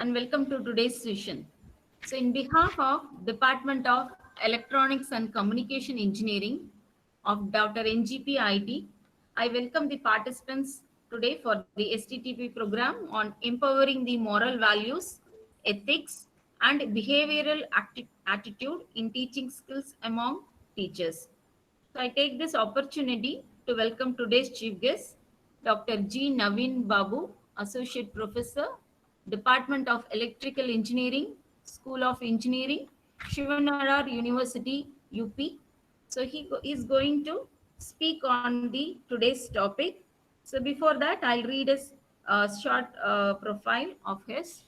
and welcome to today's session. So in behalf of Department of Electronics and Communication Engineering of Dr. NGP IT, I welcome the participants today for the STTP program on empowering the moral values, ethics, and behavioral attitude in teaching skills among teachers. So I take this opportunity to welcome today's chief guest, Dr. G.Naveen Babu, Associate Professor, Department of Electrical Engineering, School of Engineering, Shivanadar University, UP. So he is going to speak on the today's topic. So before that, I'll read a short profile of his.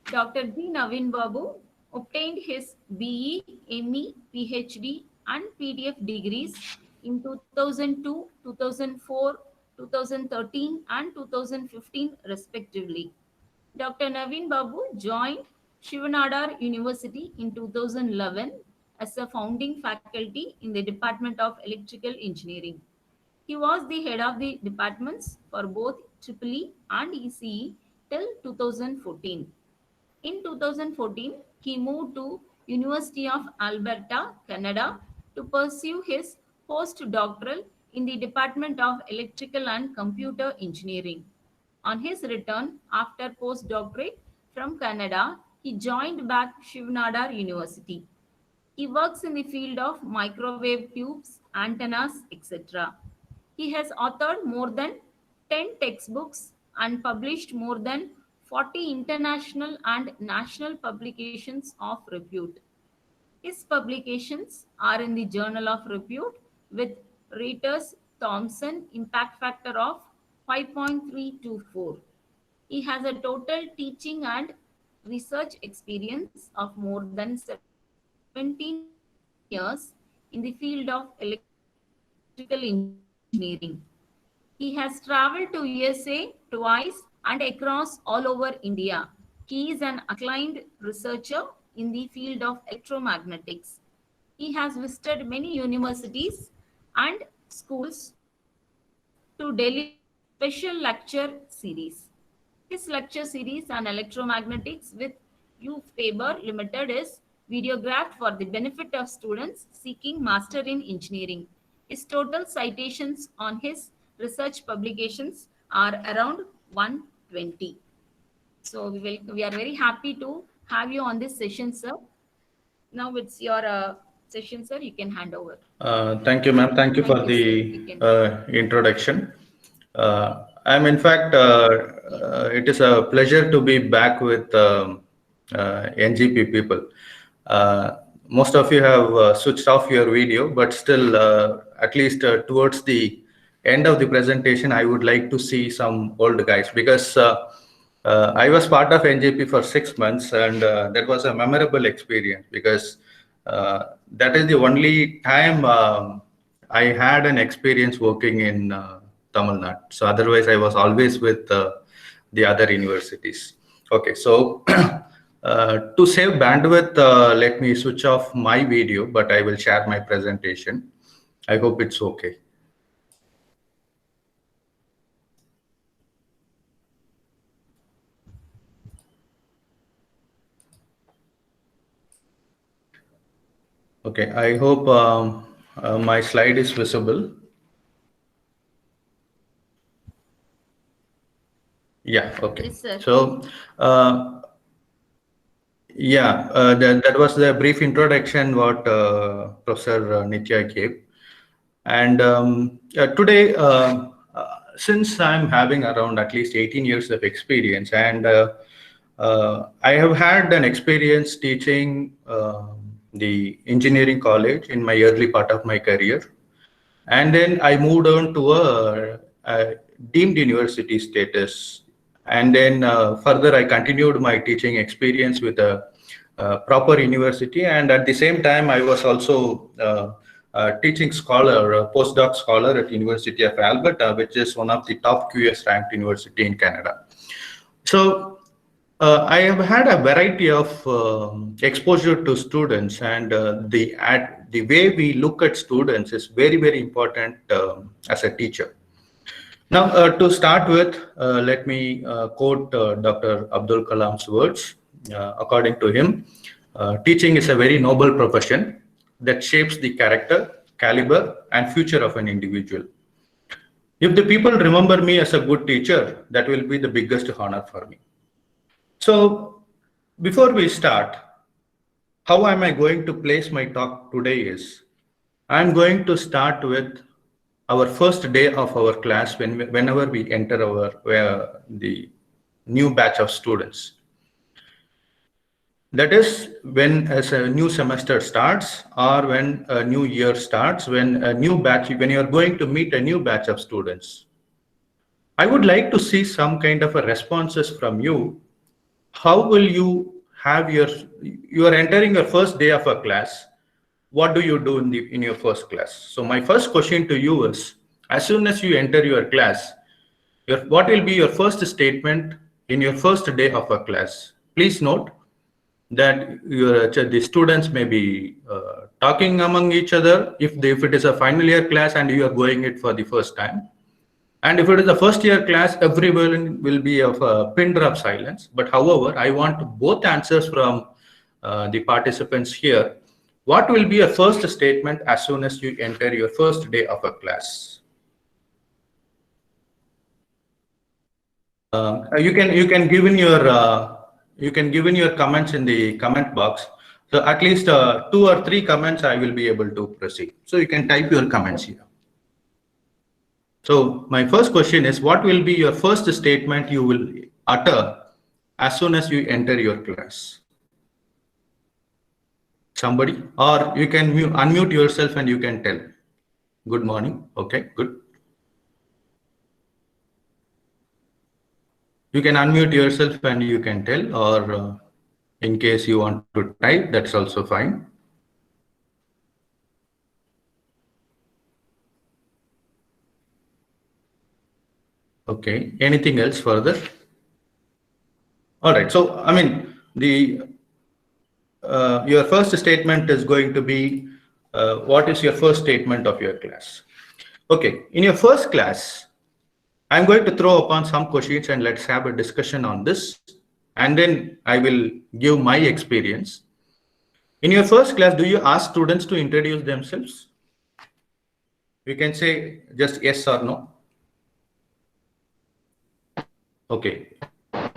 Dr. G.Naveen Babu obtained his BE, ME, PhD, and PDF degrees in 2002, 2004, 2013, and 2015, respectively. Dr. Naveen Babu joined Shivanadar University in 2011 as a founding faculty in the Department of Electrical Engineering. He was the head of the departments for both EEE and ECE till 2014. In 2014, he moved to University of Alberta, Canada to pursue his postdoctoral in the Department of Electrical and Computer Engineering. On his return after postdoctorate from Canada, he joined back Shivanadar University. He works in the field of microwave tubes, antennas, etc. He has authored more than 10 textbooks and published more than 40 international and national publications of repute. His publications are in the Journal of Repute with Reuters Thomson impact factor of 5.324. He has a total teaching and research experience of more than 17 years in the field of electrical engineering. He has traveled to USA twice and across all over India. He is an acclaimed researcher in the field of electromagnetics. He has visited many universities and schools to deliver special lecture series. His lecture series on electromagnetics with U. Faber Limited is videographed for the benefit of students seeking master in engineering. His total citations on his research publications are around 120. So we are very happy to have you on this session, sir. Now it's your session, sir. You can hand over. Thank you, ma'am. Thank Thank you you, for sir. You the can. introduction. I'm in fact, it is a pleasure to be back with NGP people. Most of you have switched off your video, but still, at least towards the end of the presentation, I would like to see some old guys because I was part of NGP for 6 months, and that was a memorable experience because that is the only time I had an experience working in Tamil Nadu. So otherwise, I was always with the other universities. Okay, so to save bandwidth, let me switch off my video, but I will share my presentation. I hope it's okay. Okay, I hope my slide is visible. Yeah, okay. Yes, sir. So, yeah, that was the brief introduction what Professor Nitya gave. And today, since I'm having around at least 18 years of experience, and I have had an experience teaching the engineering college in my early part of my career. And then I moved on to a deemed university status. And then further, I continued my teaching experience with a proper university. And at the same time, I was also teaching scholar, a postdoc scholar at University of Alberta, which is one of the top QS ranked university in Canada. So I have had a variety of exposure to students, and the way we look at students is very, very important as a teacher. Now, to start with, let me quote Dr. Abdul Kalam's words. According to him, teaching is a very noble profession that shapes the character, caliber, and future of an individual. If the people remember me as a good teacher, that will be the biggest honor for me. So, before we start, how am I going to place my talk today is I'm going to start with our first day of our class whenever we enter the new batch of students. That is when as a new semester starts or when a new year starts, when you are going to meet a new batch of students. I would like to see some kind of a responses from you. How will you have you are entering your first day of a class. What do you do in your first class? So my first question to you is, as soon as you enter your class, what will be your first statement in your first day of a class? Please note that the students may be talking among each other if it is a final year class and you are going it for the first time. And if it is a first year class, everyone will be of a pin drop silence. But however, I want both answers from the participants here. What will be your first statement as soon as you enter your first day of a class? You can give in your comments in the comment box. So at least 2 or 3 comments I will be able to proceed. So you can type your comments here. So my first question is, what will be your first statement you will utter as soon as you enter your class? Somebody, or you can unmute yourself and you can tell. Good morning. Okay, good. You can unmute yourself and you can tell, or in case you want to type, that's also fine. Okay, anything else further? All right, so I mean, your first statement is going to be, what is your first statement of your class? Okay, in your first class, I'm going to throw upon some questions and let's have a discussion on this. And then I will give my experience. In your first class, do you ask students to introduce themselves? You can say just yes or no. Okay.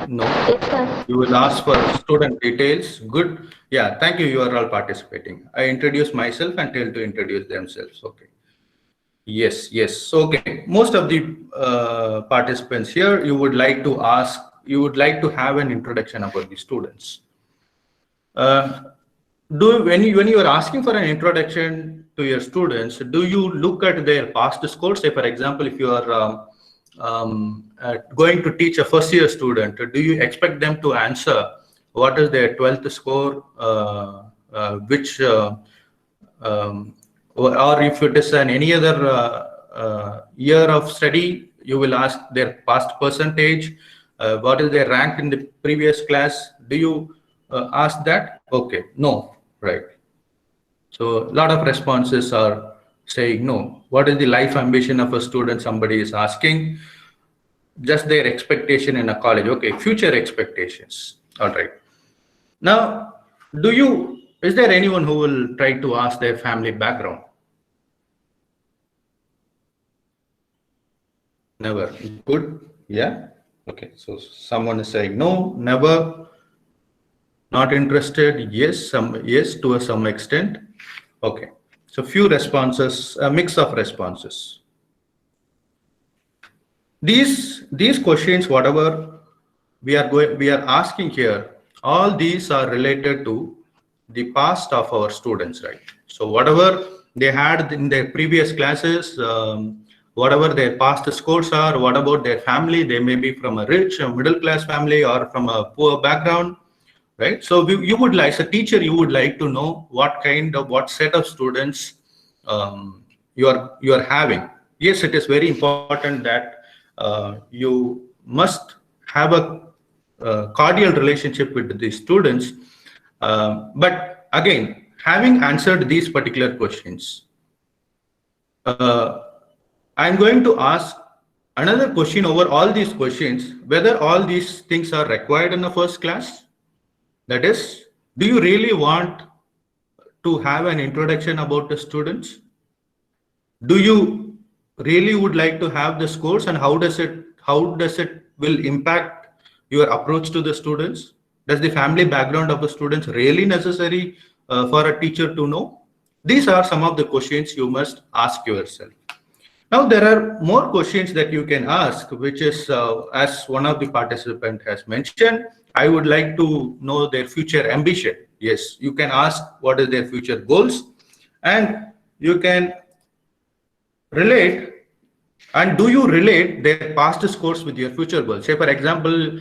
No. Yes, sir. You will ask for student details. Good. Yeah, thank you. You are all participating. I introduce myself and tell to introduce themselves. Okay. Yes, yes. Okay. Most of the participants here, you would like to have an introduction about the students. When you are asking for an introduction to your students, do you look at their past scores? Say, for example, if you are going to teach a first year student, do you expect them to answer what is their 12th score, or if it is any other year of study, you will ask their past percentage, what is their rank in the previous class? Do you ask that? Okay, no, right. So a lot of responses are saying no. What is the life ambition of a student? Somebody is asking. Just their expectation in a college. Okay, future expectations. All right. Now, is there anyone who will try to ask their family background? Never. Good. Yeah. Okay. So someone is saying no, never, not interested. Yes, yes to some extent. Okay. So few responses, a mix of responses. These questions, whatever we are asking here, all these are related to the past of our students, right? So whatever they had in their previous classes, whatever their past scores are, what about their family? They may be from a rich, a middle class family, or from a poor background, right? So you would like, as a teacher, you would like to know what set of students you are having. Yes, it is very important that you must have a cordial relationship with the students. But again, having answered these particular questions, I'm going to ask Another question over all these questions, whether all these things are required in the first class. That is, do you really want to have an introduction about the students? Do you really would like to have this course, and how does it will impact your approach to the students? Does the family background of the students really necessary for a teacher to know? These are some of the questions you must ask yourself. Now, there are more questions that you can ask, which is, as one of the participant has mentioned, I would like to know their future ambition. Yes, you can ask what is their future goals, and you can relate, and do you relate their past scores with your future goals? Say, for example,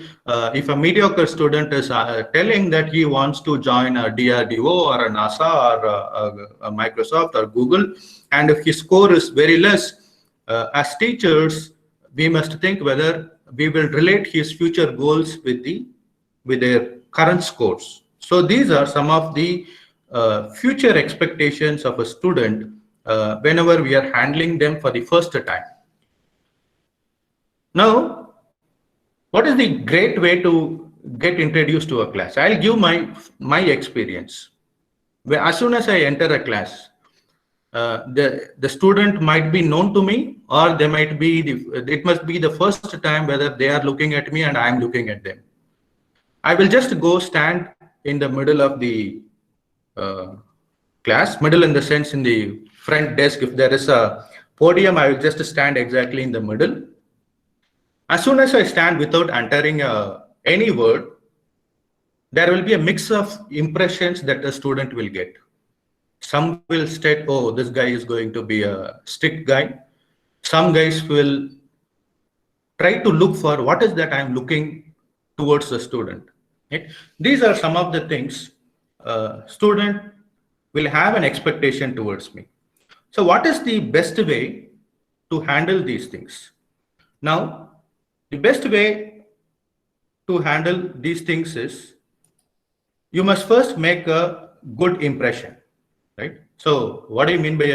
if a mediocre student is telling that he wants to join a DRDO or a NASA or a Microsoft or Google, and if his score is very less, as teachers, we must think whether we will relate his future goals with their current scores. So these are some of the future expectations of a student whenever we are handling them for the first time. Now, what is the great way to get introduced to a class? I'll give my experience. As soon as I enter a class, the student might be known to me, or they might be it must be the first time whether they are looking at me and I am looking at them. I will just go stand in the middle of the uh, class, middle in the sense in the front desk. If there is a podium, I will just stand exactly in the middle. As soon as I stand without entering any word, there will be a mix of impressions that the student will get. Some will state, oh, this guy is going to be a strict guy. Some guys will try to look for what is that I'm looking towards the student. Right? These are some of the things student will have an expectation towards me. So what is the best way to handle these things? Now, the best way to handle these things is you must first make a good impression, right? So what do you mean by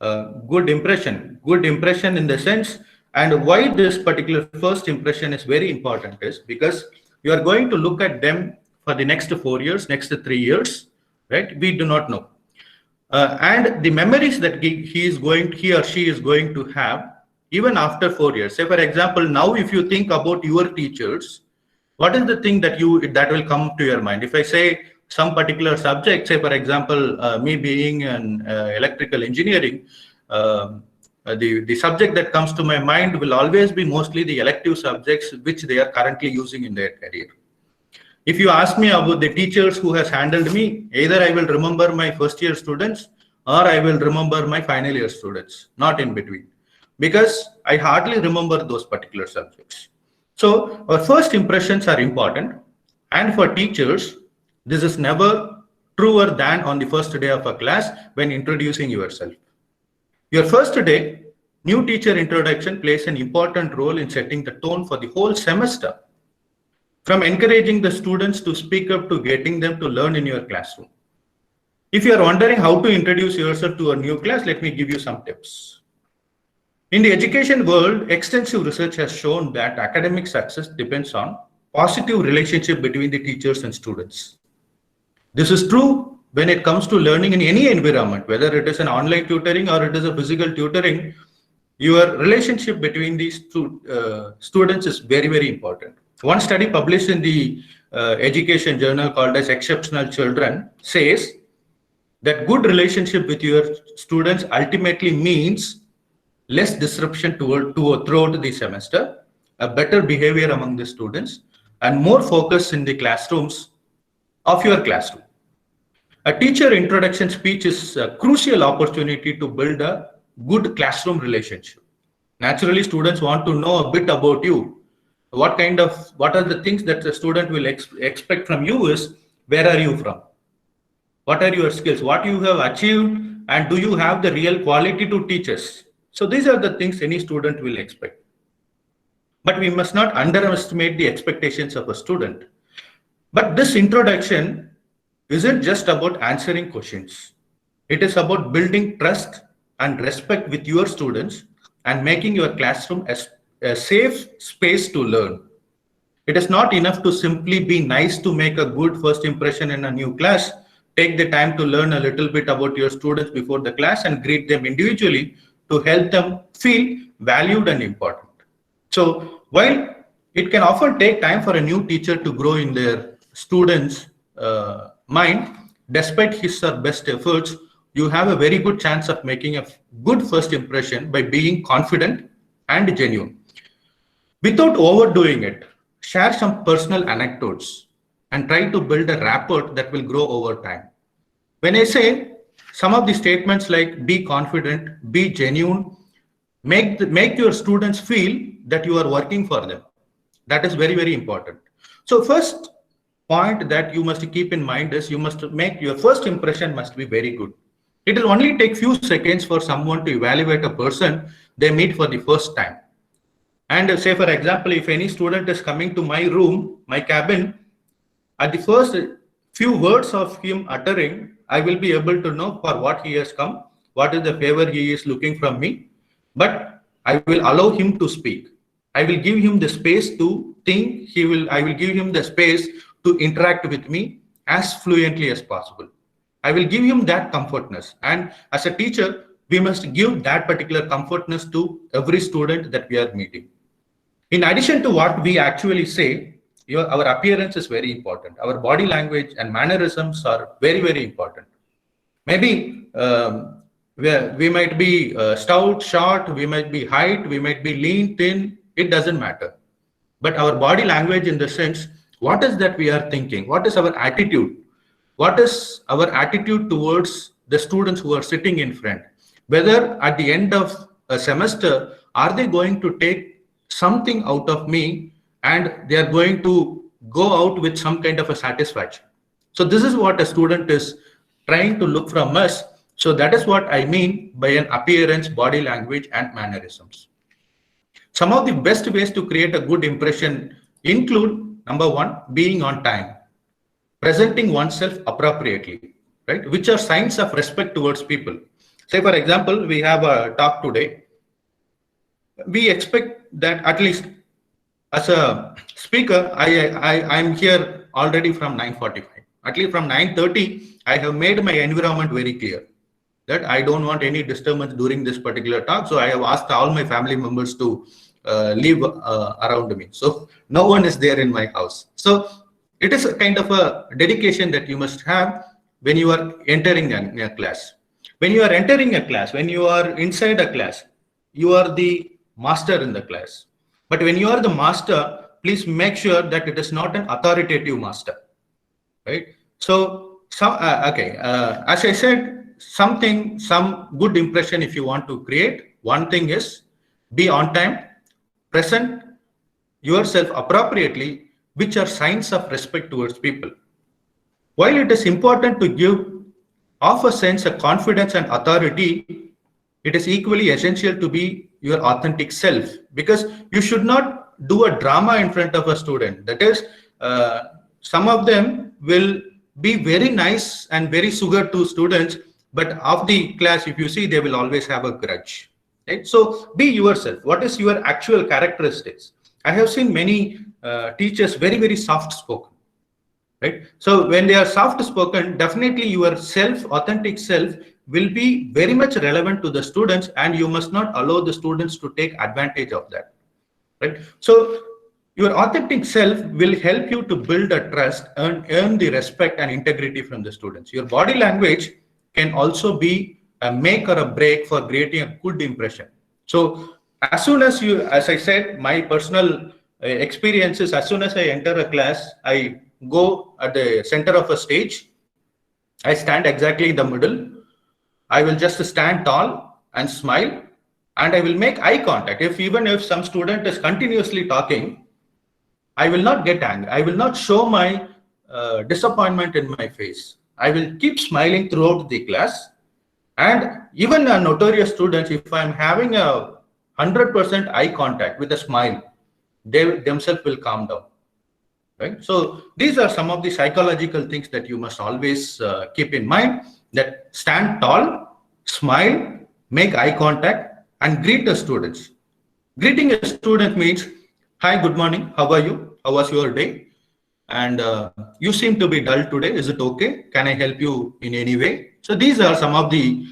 a good impression? Good impression in the sense, and why this particular first impression is very important is because you are going to look at them for the next 4 years, next 3 years, right? We do not know. And the memories that he or she is going to have even after 4 years. Say, for example, now if you think about your teachers, what is the thing that will come to your mind? If I say some particular subject, say for example, me being an electrical engineering, the subject that comes to my mind will always be mostly the elective subjects which they are currently using in their career. If you ask me about the teachers who has handled me, either I will remember my first year students or I will remember my final year students, not in between, because I hardly remember those particular subjects. So our first impressions are important, and for teachers, this is never truer than on the first day of a class when introducing yourself. Your first day, new teacher introduction plays an important role in setting the tone for the whole semester, from encouraging the students to speak up to getting them to learn in your classroom. If you are wondering how to introduce yourself to a new class, let me give you some tips. In the education world, extensive research has shown that academic success depends on positive relationship between the teachers and students. This is true when it comes to learning in any environment, whether it is an online tutoring or it is a physical tutoring. Your relationship between these two students is very, very important. One study published in the education journal called as Exceptional Children says that good relationship with your students ultimately means less disruption throughout the semester, a better behavior among the students, and more focus in the classrooms of your classroom. A teacher introduction speech is a crucial opportunity to build a good classroom relationship. Naturally, students want to know a bit about you. What are the things that the student will expect from you is, where are you from? What are your skills? What you have achieved? And do you have the real quality to teach us? So these are the things any student will expect. But we must not underestimate the expectations of a student. But this introduction isn't just about answering questions. It is about building trust and respect with your students and making your classroom a safe space to learn. It is not enough to simply be nice to make a good first impression in a new class. Take the time to learn a little bit about your students before the class and greet them individually to help them feel valued and important. So while it can often take time for a new teacher to grow in their students' mind, despite his or best efforts, you have a very good chance of making a good first impression by being confident and genuine. Without overdoing it, share some personal anecdotes and try to build a rapport that will grow over time. When I say some of the statements like be confident, be genuine, make your students feel that you are working for them. That is very, very important. So first point that you must keep in mind is you must make your first impression must be very good. It will only take few seconds for someone to evaluate a person they meet for the first time. And say, for example, if any student is coming to my room, my cabin, at the first few words of him uttering, I will be able to know for what he has come, what is the favor he is looking from me. But I will allow him to speak. I will give him the space to think. I will give him the space to interact with me as fluently as possible. I will give him that comfortness. And as a teacher, we must give that particular comfortness to every student that we are meeting. In addition to what we actually say, our appearance is very important. Our body language and mannerisms are very, very important. Maybe we might be stout, short, we might be height, we might be lean, thin, it doesn't matter. But our body language, in the sense, what is that we are thinking? What is our attitude? What is our attitude towards the students who are sitting in front? Whether at the end of a semester, are they going to take something out of me and they are going to go out with some kind of a satisfaction? So this is what a student is trying to look from us. So that is what I mean by an appearance, body language, and mannerisms. Some of the best ways to create a good impression include, number one, being on time, presenting oneself appropriately, right? Which are signs of respect towards people. Say, for example, we have a talk today. We expect that at least as a speaker, I'm here already from 9:45. At least from 9:30, I have made my environment very clear that I don't want any disturbance during this particular talk. So I have asked all my family members to leave around me. So no one is there in my house. So it is a kind of a dedication that you must have when you are entering a class. When you are entering a class, when you are inside a class, you are the master in the class. But when you are the master, please make sure that it is not an authoritative master, right? So, as I said, some good impression if you want to create. One thing is be on time, present yourself appropriately, which are signs of respect towards people. While it is important to give off a sense of confidence and authority, it is equally essential to be your authentic self, because you should not do a drama in front of a student. That is, some of them will be very nice and very sugar to students, but of the class, if you see, they will always have a grudge. Right? So be yourself. What is your actual characteristics? I have seen many teachers very, very soft spoken. Right? So when they are soft spoken, definitely your authentic self will be very much relevant to the students, and you must not allow the students to take advantage of that. Right? So your authentic self will help you to build a trust and earn the respect and integrity from the students. Your body language can also be a make or a break for creating a good impression. So as soon as as I said, my personal experiences, as soon as I enter a class, I go at the center of a stage. I stand exactly in the middle. I will just stand tall and smile, and I will make eye contact. Even if some student is continuously talking, I will not get angry. I will not show my disappointment in my face. I will keep smiling throughout the class. And even a notorious students, if I'm having a 100% eye contact with a smile, they themselves will calm down. Right? So these are some of the psychological things that you must always keep in mind, that stand tall, smile, make eye contact, and greet the students. Greeting a student means, hi, good morning, how are you? How was your day? And you seem to be dull today. Is it okay? Can I help you in any way? So these are some of the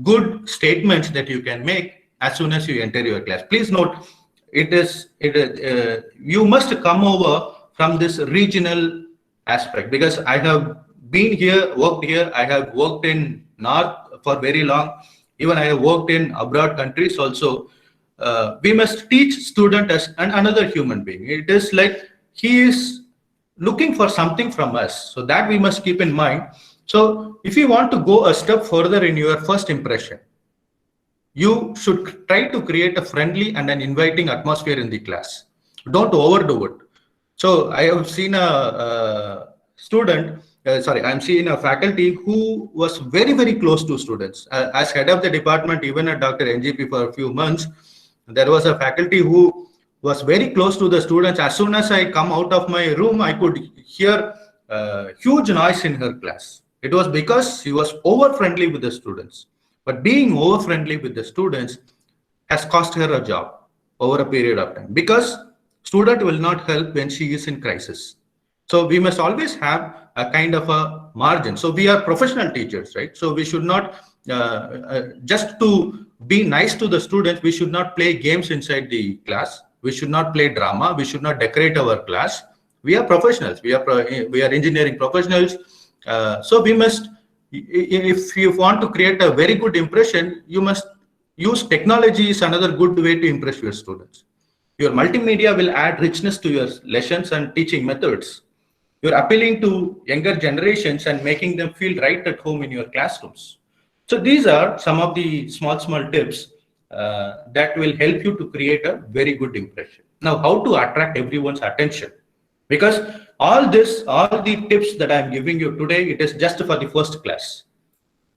good statements that you can make as soon as you enter your class. Please note, you must come over from this regional aspect, because I have been here, worked here. I have worked in North for very long. Even I have worked in abroad countries also. We must teach student as another human being. It is like he is looking for something from us, so that we must keep in mind. So if you want to go a step further in your first impression, you should try to create a friendly and an inviting atmosphere in the class. Don't overdo it. So I have seen I'm seeing a faculty who was very, very close to students. As head of the department, even at Dr. NGP for a few months, there was a faculty who was very close to the students. As soon as I come out of my room, I could hear huge noise in her class. It was because she was over friendly with the students. But being over friendly with the students has cost her a job over a period of time, because student will not help when she is in crisis. So we must always have a kind of a margin. So we are professional teachers, right? So we should not just to be nice to the students. We should not play games inside the class. We should not play drama. We should not decorate our class. We are professionals. We are engineering professionals. So we must, if you want to create a very good impression, you must use technology is another good way to impress your students. Your multimedia will add richness to your lessons and teaching methods. You're appealing to younger generations and making them feel right at home in your classrooms. So these are some of the small tips that will help you to create a very good impression. Now, how to attract everyone's attention? Because all the tips that I'm giving you today, it is just for the first class.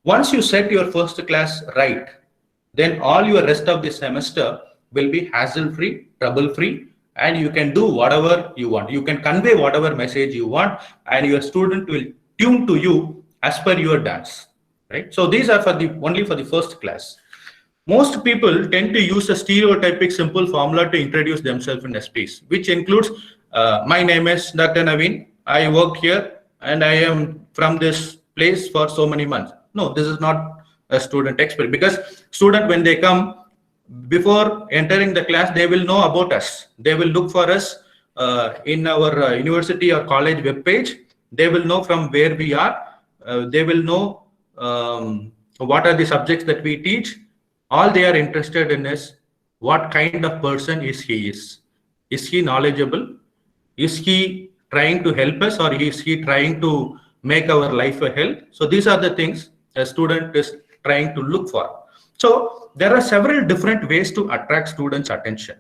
Once you set your first class right, then all your rest of the semester will be hassle-free, trouble-free, and you can do whatever you want. You can convey whatever message you want, and your student will tune to you as per your dance, right? So these are only for the first class. Most people tend to use a stereotypic simple formula to introduce themselves in a space, which includes, my name is Dr. Naveen, I worked here, and I am from this place for so many months. No, this is not a student experience, because student, when they come, before entering the class, they will know about us. They will look for us in our university or college webpage. They will know from where we are. They will know what are the subjects that we teach. All they are interested in is what kind of person is he is. Is he knowledgeable? Is he trying to help us, or is he trying to make our life a hell? So these are the things a student is trying to look for. So there are several different ways to attract students' attention.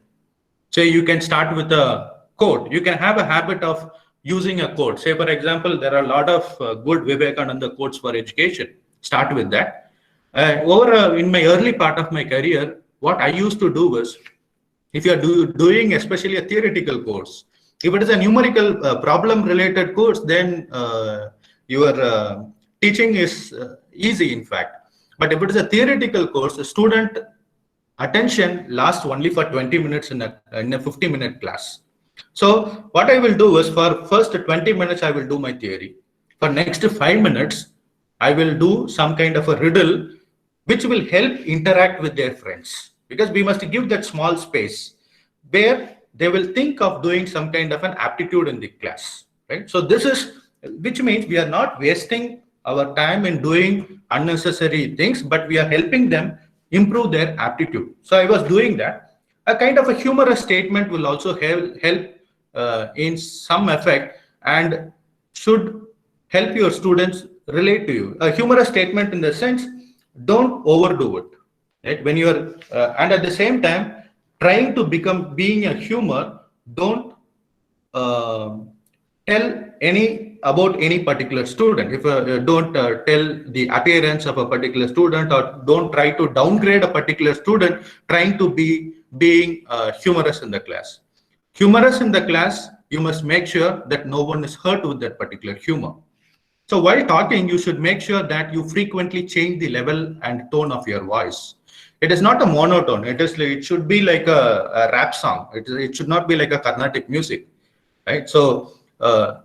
Say you can start with a quote. You can have a habit of using a quote. Say, for example, there are a lot of good Vivekananda quotes for education. Start with that. In my early part of my career, what I used to do was, if you are doing especially a theoretical course, if it is a numerical problem related course, then your teaching is easy, in fact. But if it is a theoretical course, the student attention lasts only for 20 minutes in a 50-minute class. So what I will do is, for first 20 minutes, I will do my theory. For next 5 minutes, I will do some kind of a riddle, which will help interact with their friends, because we must give that small space where they will think of doing some kind of an aptitude in the class, right? So this is, which means we are not wasting our time in doing unnecessary things, but we are helping them improve their aptitude. So I was doing that. A kind of a humorous statement will also help in some effect, and should help your students relate to you. A humorous statement in the sense, don't overdo it, right? When you're and at the same time trying to being a humor, don't tell about any particular student. If don't tell the appearance of a particular student, or don't try to downgrade a particular student trying to being humorous in the class. Humorous in the class, you must make sure that no one is hurt with that particular humor. So while talking, you should make sure that you frequently change the level and tone of your voice. It is not a monotone. It should be like a rap song. It should not be like a Carnatic music, right? So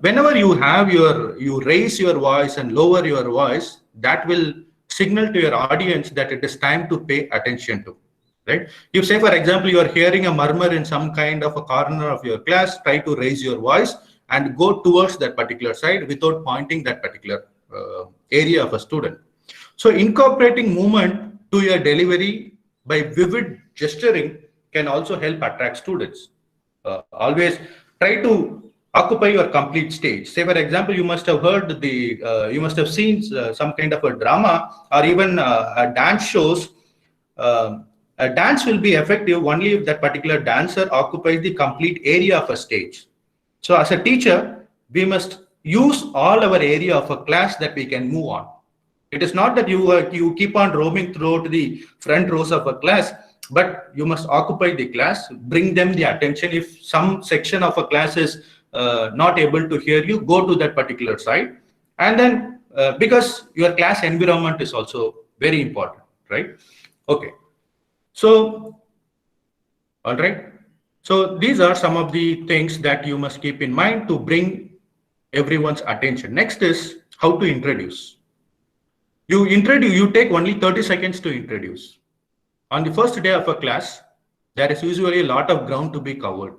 whenever you raise your voice and lower your voice, that will signal to your audience that it is time to pay attention to, right? You say, for example, you are hearing a murmur in some kind of a corner of your class, try to raise your voice and go towards that particular side without pointing that particular area of a student. So incorporating movement to your delivery by vivid gesturing can also help attract students. Always try to occupy your complete stage. Say, for example, you must have heard you must have seen some kind of a drama or even a dance shows. A dance will be effective only if that particular dancer occupies the complete area of a stage. So as a teacher, we must use all our area of a class that we can move on. It is not that you keep on roaming throughout the front rows of a class, but you must occupy the class, bring them the attention. If some section of a class is not able to hear you, go to that particular side. And then because your class environment is also very important, right? Okay. So, all right. So these are some of the things that you must keep in mind to bring everyone's attention. Next is how to introduce. You take only 30 seconds to introduce. On the first day of a class, there is usually a lot of ground to be covered,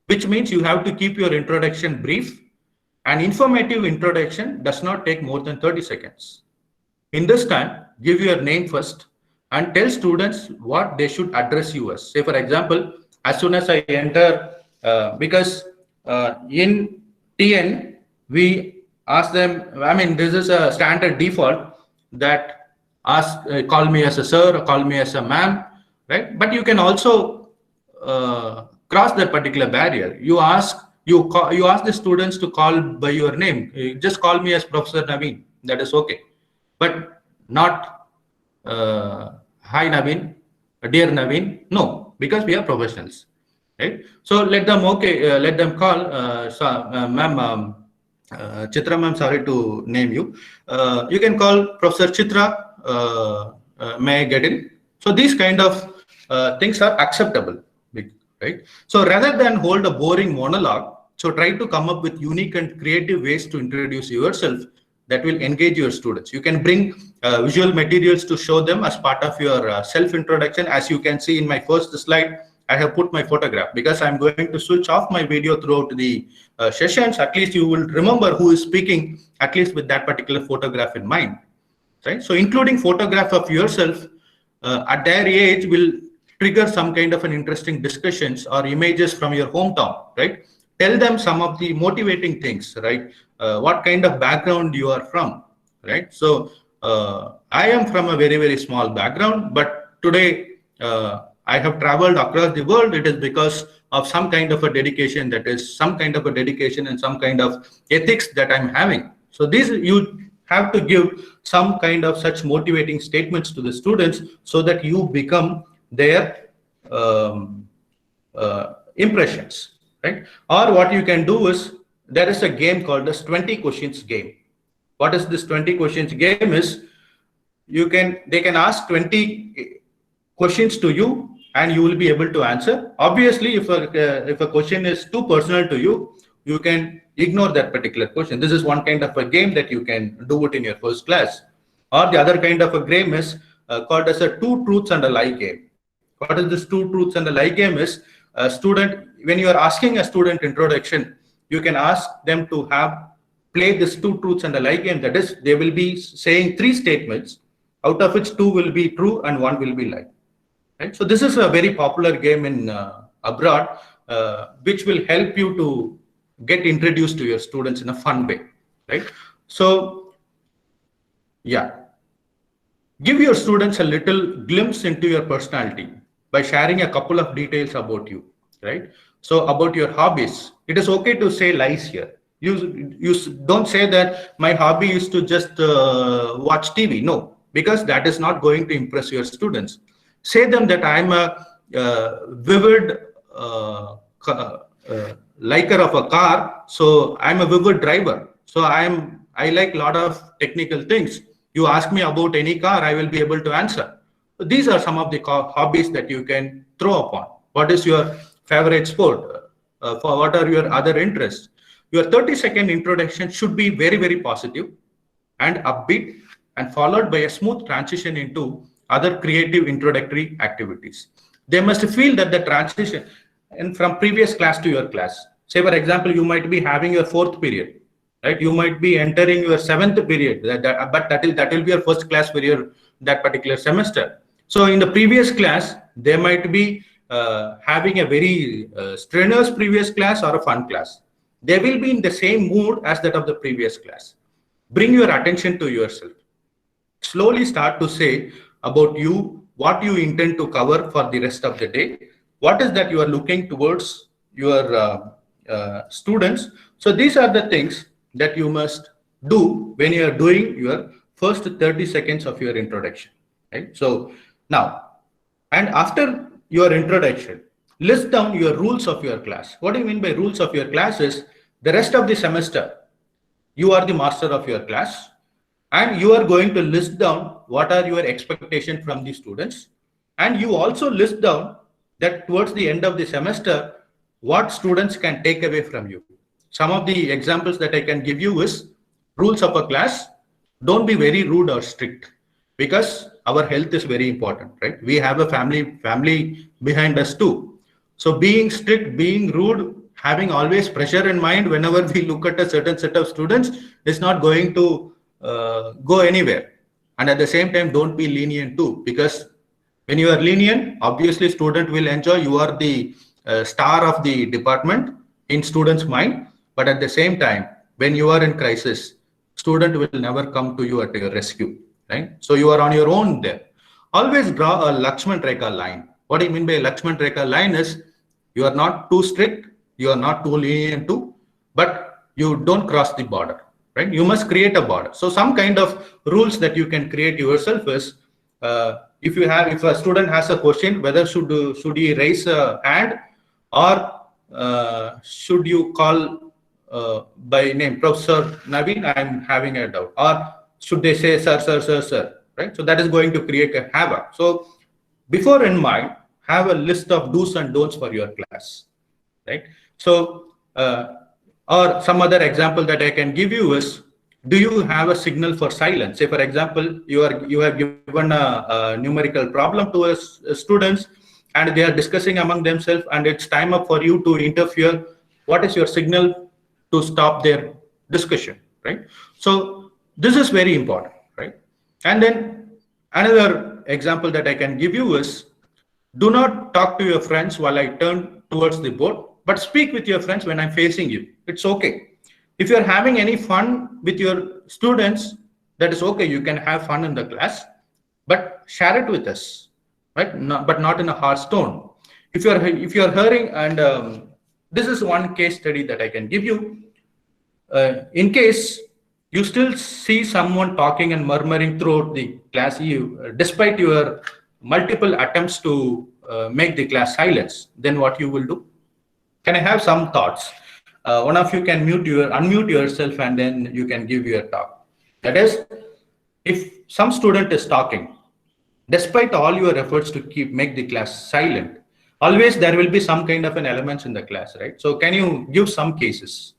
which means you have to keep your introduction brief. An informative introduction does not take more than 30 seconds. In this time, give your name first and tell students what they should address you as. Say, for example, as soon as I enter, because in TN, we ask them, I mean, this is a standard default that call me as a sir or call me as a ma'am, right? But you can also cross that particular barrier. You ask the students to call by your name. Just call me as Professor Naveen. That is okay, but not hi Naveen, dear Naveen. No, because we are professionals, right? So let them call ma'am. Chitra ma'am, sorry to name you. You can call Professor Chitra. May I get in? So these kind of things are acceptable, right? So rather than hold a boring monologue, so try to come up with unique and creative ways to introduce yourself that will engage your students. You can bring visual materials to show them as part of your self-introduction. As you can see in my first slide, I have put my photograph because I'm going to switch off my video throughout the sessions. At least you will remember who is speaking, at least with that particular photograph in mind, right? So including photograph of yourself at their age will trigger some kind of an interesting discussions or images from your hometown, right? Tell them some of the motivating things, right? What kind of background you are from, right? So I am from a very, very small background, but today I have traveled across the world. It is because of some kind of a dedication and some kind of ethics that I'm having. So these, you have to give some kind of such motivating statements to the students so that you become their impressions, right? Or what you can do is, there is a game called as 20 questions game. What is this 20 questions game is, they can ask 20 questions to you and you will be able to answer. Obviously, if a question is too personal to you, you can ignore that particular question. This is one kind of a game that you can do it in your first class. Or the other kind of a game is called as a two truths and a lie game. What is this two truths and a lie game is, a student, when you are asking a student introduction, you can ask them to play this two truths and a lie game. That is, they will be saying 3 statements, out of which 2 will be true and 1 will be lie. Right? So this is a very popular game in abroad, which will help you to get introduced to your students in a fun way, right? So, yeah, give your students a little glimpse into your personality by sharing a couple of details about you, right? So about your hobbies, it is okay to say lies here. You don't say that my hobby is to just watch TV. No, because that is not going to impress your students. Say them that I'm a vivid liker of a car, so I'm a vivid driver. So I like a lot of technical things. You ask me about any car, I will be able to answer. these are some of the hobbies that you can throw upon. What is your favorite sport? For what are your other interests? Your 30-second introduction should be very, very positive and upbeat, and followed by a smooth transition into other creative introductory activities. They must feel that the transition and from previous class to your class. Say, for example, you might be having your fourth period, right? You might be entering your seventh period, but that will be your first class for your that particular semester. So in the previous class, they might be having a very strenuous previous class or a fun class. They will be in the same mood as that of the previous class. Bring your attention to yourself. Slowly start to say about you, what you intend to cover for the rest of the day, what is that you are looking towards your students. So these are the things that you must do when you are doing your first 30 seconds of your introduction, right? So now, and after your introduction, list down your rules of your class. What do you mean by rules of your class? Is the rest of the semester you are the master of your class, and you are going to list down what are your expectations from the students, and you also list down that towards the end of the semester what students can take away from you. Some of the examples that I can give you is rules of a class: don't be very rude or strict, because our health is very important, right? We have a family behind us too. So being strict, being rude, having always pressure in mind whenever we look at a certain set of students is not going to go anywhere. And at the same time, don't be lenient too, because when you are lenient, obviously student will enjoy. You are the star of the department in student's mind. But at the same time, when you are in crisis, student will never come to you at your rescue, right? So you are on your own there. Always draw a Lakshman Rekha line. What do you mean by Lakshman Rekha line? Is you are not too strict, you are not too lenient too, but you don't cross the border, right? You must create a border. So some kind of rules that you can create yourself is, if a student has a question, whether should he raise a hand, or should you call by name, Professor Naveen, I'm having a doubt, or should they say sir, sir, sir, sir, right? So that is going to create a havoc. So before in mind, have a list of do's and don'ts for your class, right? So or some other example that I can give you is, do you have a signal for silence? Say, for example, you have given a numerical problem to students, and they are discussing among themselves, and it's time up for you to interfere. What is your signal to stop their discussion, right? So this is very important, right? And then another example that I can give you is, do not talk to your friends while I turn towards the board, but speak with your friends when I'm facing you. It's okay. If you're having any fun with your students, that is okay. You can have fun in the class, but share it with us, right? But not in a harsh tone. If you're hearing, and this is one case study that I can give you. In case you still see someone talking and murmuring throughout the class, despite your multiple attempts to make the class silence, then what you will do? Can I have some thoughts? One of you can unmute yourself, and then you can give your talk. That is, if some student is talking, despite all your efforts to make the class silent, always there will be some kind of an elements in the class, right? So can you give some cases?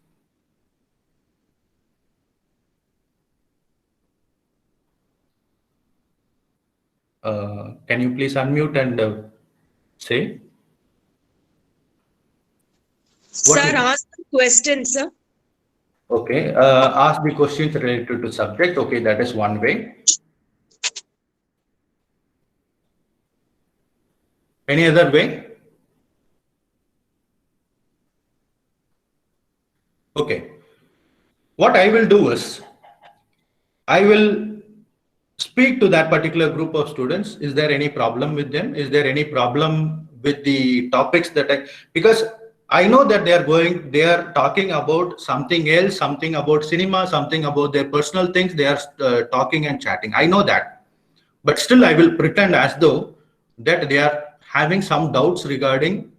Can you please unmute and say? Sir, ask the question, sir. Okay, ask the questions related to subject. Okay, that is one way. Any other way? Okay. What I will do is, I will speak to that particular group of students. Is there any problem with them? Is there any problem with the topics that because I know that they are talking about something else, something about cinema, something about their personal things. They are talking and chatting. I know that, but still I will pretend as though that they are having some doubts regarding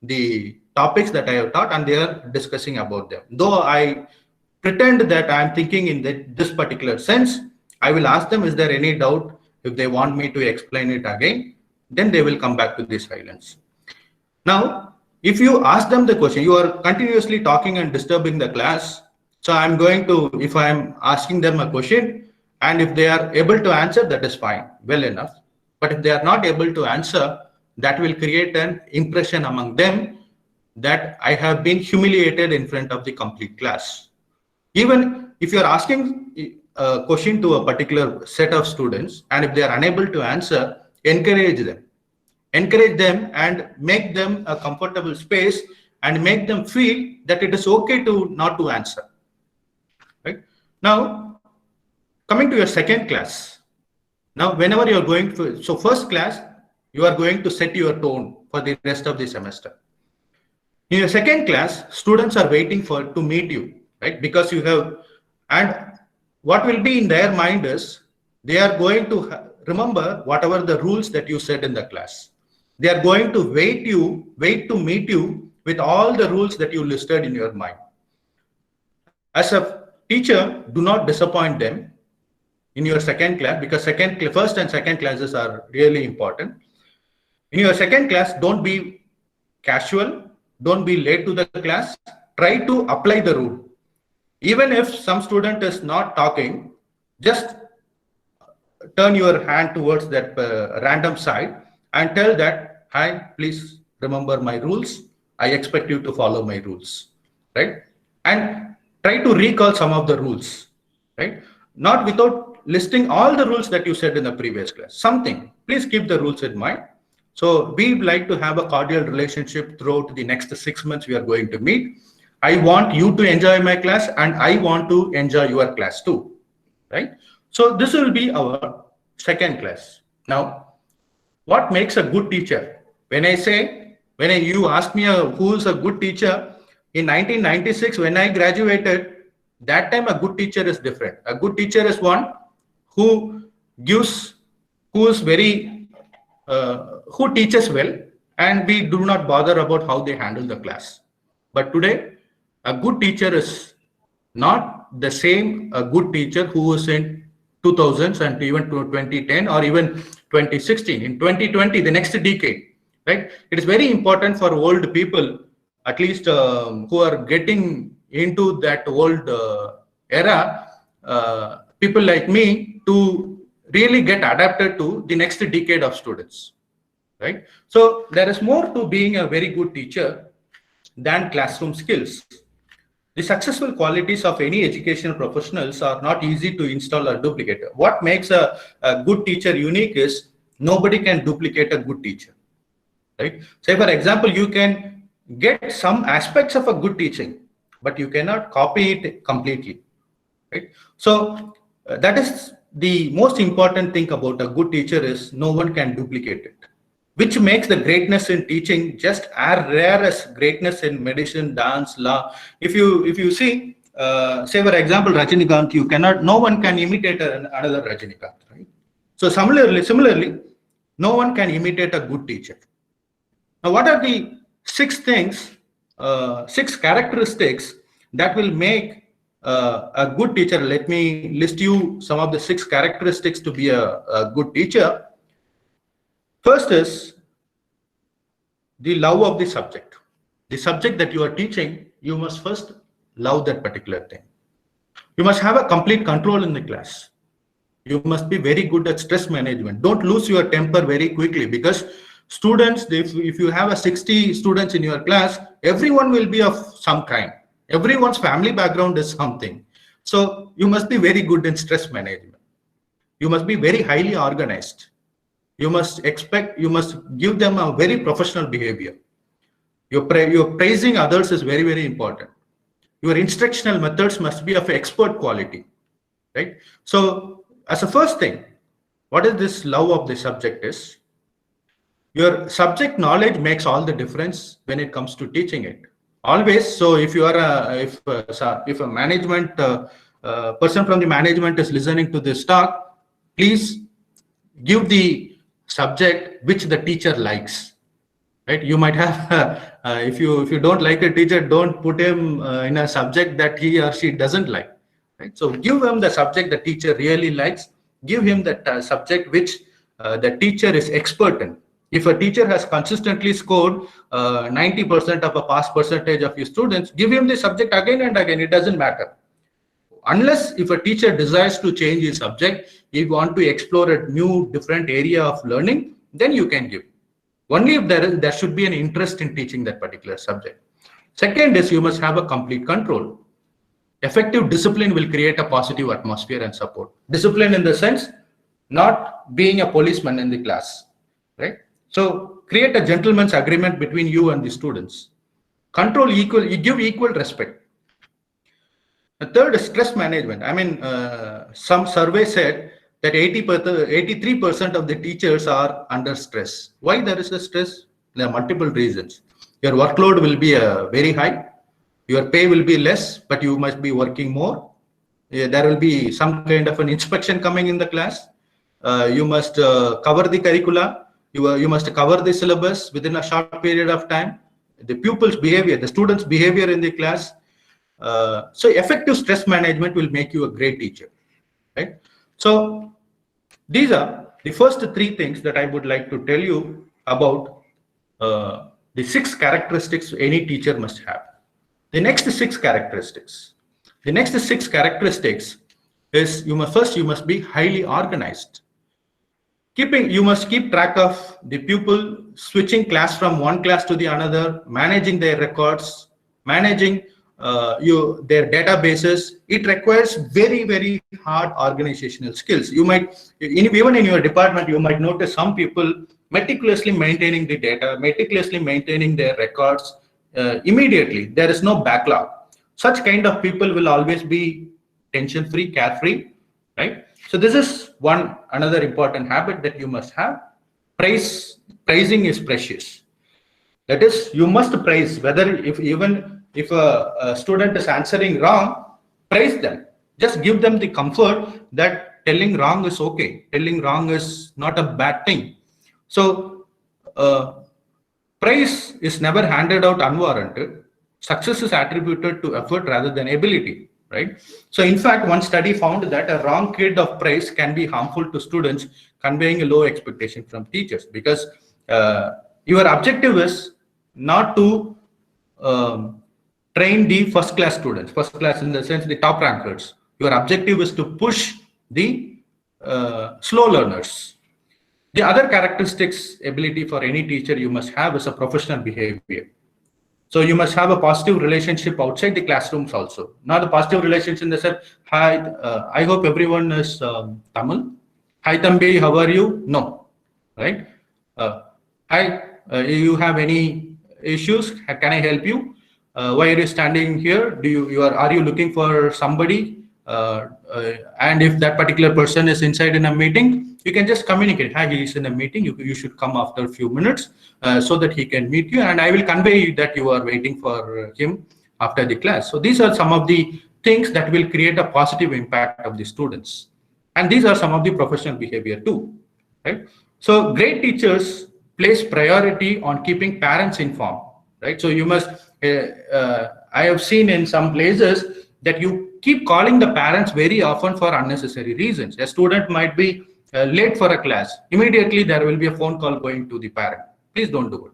the topics that I have taught, and they are discussing about them. Though I pretend that I am thinking in this particular sense, I will ask them, is there any doubt If they want me to explain it again, then they will come back to the silence. Now, if you ask them the question, you are continuously talking and disturbing the class. So I'm going to, if I'm asking them a question, and if they are able to answer, that is fine, well enough. But if they are not able to answer, that will create an impression among them that I have been humiliated in front of the complete class. Even if you're asking a question to a particular set of students, and if they are unable to answer, encourage them. Encourage them and make them a comfortable space and make them feel that it is okay to not to answer. Right? Now, coming to your second class. Now, whenever you're going to, so first class, you are going to set your tone for the rest of the semester. In your second class, students are waiting to meet you, right? Because you have, and what will be in their mind is they are going to remember whatever the rules that you said in the class. They are going to wait to meet you with all the rules that you listed in your mind. As a teacher, do not disappoint them in your second class, because first and second classes are really important. In your second class, don't be casual, don't be late to the class, try to apply the rule. Even if some student is not talking, just turn your hand towards that random side and tell that, hi, please remember my rules. I expect you to follow my rules, right? And try to recall some of the rules, right? Not without listing all the rules that you said in the previous class. Something, please keep the rules in mind. So we'd like to have a cordial relationship throughout the next 6 months we are going to meet. I want you to enjoy my class and I want to enjoy your class too, right? So this will be our second class. Now, what makes a good teacher? When you ask me who is a good teacher, in 1996, when I graduated, that time a good teacher is different. A good teacher is one who teaches well, and we do not bother about how they handle the class. But today, a good teacher is not the same a good teacher who is in 2000s and even 2010 or even 2016. In 2020, the next decade, right? It is very important for old people, at least who are getting into that old era, people like me, to really get adapted to the next decade of students, right? So there is more to being a very good teacher than classroom skills. The successful qualities of any educational professionals are not easy to install or duplicate. What makes a good teacher unique is nobody can duplicate a good teacher, right? Say, for example, you can get some aspects of a good teaching, but you cannot copy it completely, right? So that is the most important thing about a good teacher is no one can duplicate it, which makes the greatness in teaching just as rare as greatness in medicine, dance, law. If you see, say for example, Rajinikanth, no one can imitate another Rajinikanth, right? So similarly, no one can imitate a good teacher. Now, what are the 6 characteristics that will make a good teacher? Let me list you some of the 6 characteristics to be a good teacher. First is the love of the subject. The subject that you are teaching, you must first love that particular thing. You must have a complete control in the class. You must be very good at stress management. Don't lose your temper very quickly, because students, if you have 60 students in your class, everyone will be of some kind. Everyone's family background is something. So you must be very good in stress management. You must be very highly organized. You must give them a very professional behavior. Your praising others is very, very important. Your instructional methods must be of expert quality, right? So as a first thing, what is this love of the subject is? Your subject knowledge makes all the difference when it comes to teaching it. Always. So if you are if a management person from the management is listening to this talk, please give the subject which the teacher likes, right? You might have if you don't like a teacher, don't put him in a subject that he or she doesn't like, right? So give them the subject the teacher really likes, give him that subject which the teacher is expert in. If a teacher has consistently scored 90% of a pass percentage of his students, give him the subject again and again. It doesn't matter. Unless if a teacher desires to change his subject, you want to explore a new different area of learning, then you can give. Only if there should be an interest in teaching that particular subject. Second is you must have a complete control. Effective discipline will create a positive atmosphere and support. Discipline in the sense, not being a policeman in the class, right? So create a gentleman's agreement between you and the students. Control equal, you give equal respect. The third is stress management. I mean, some survey said that 83% of the teachers are under stress. Why there is a stress? There are multiple reasons. Your workload will be very high. Your pay will be less, but you must be working more. There will be some kind of an inspection coming in the class. You must cover the curricula. You must cover the syllabus within a short period of time. The pupils' behavior, the students' behavior in the class. So effective stress management will make you a great teacher, right? So these are the first three things that I would like to tell you about the 6 characteristics any teacher must have. The next 6 characteristics. The next 6 characteristics is you must be highly organized. You must keep track of the pupil, switching class from one class to the another, managing their records, managing their databases. It requires very, very hard organizational skills. You might, even in your department, you might notice some people meticulously maintaining the data, meticulously maintaining their records. Immediately, there is no backlog. Such kind of people will always be tension-free, carefree, right? So this is another important habit that you must have. Praising is precious. That is, you must praise, even if a student is answering wrong, praise them. Just give them the comfort that telling wrong is okay. Telling wrong is not a bad thing. So praise is never handed out unwarranted. Success is attributed to effort rather than ability, right? So in fact, one study found that a wrong kid of praise can be harmful to students, conveying a low expectation from teachers, because your objective is not to train the first class students, first class in the sense the top rankers. Your objective is to push the slow learners. The other characteristics, ability for any teacher you must have is a professional behavior. So you must have a positive relationship outside the classrooms also. Not a positive relationship in the sense, hi, I hope everyone is Tamil. Hi Tambi, how are you? No, right? Hi, you have any issues? Can I help you? Why are you standing here? Are you looking for somebody? And if that particular person is inside in a meeting, you can just communicate. Hi, he is in a meeting. You should come after a few minutes so that he can meet you, and I will convey that you are waiting for him after the class. So these are some of the things that will create a positive impact of the students, and these are some of the professional behavior too, right? So great teachers place priority on keeping parents informed, right? So you must. I have seen in some places that you keep calling the parents very often for unnecessary reasons. A student might be late for a class. Immediately there will be a phone call going to the parent. Please don't do it.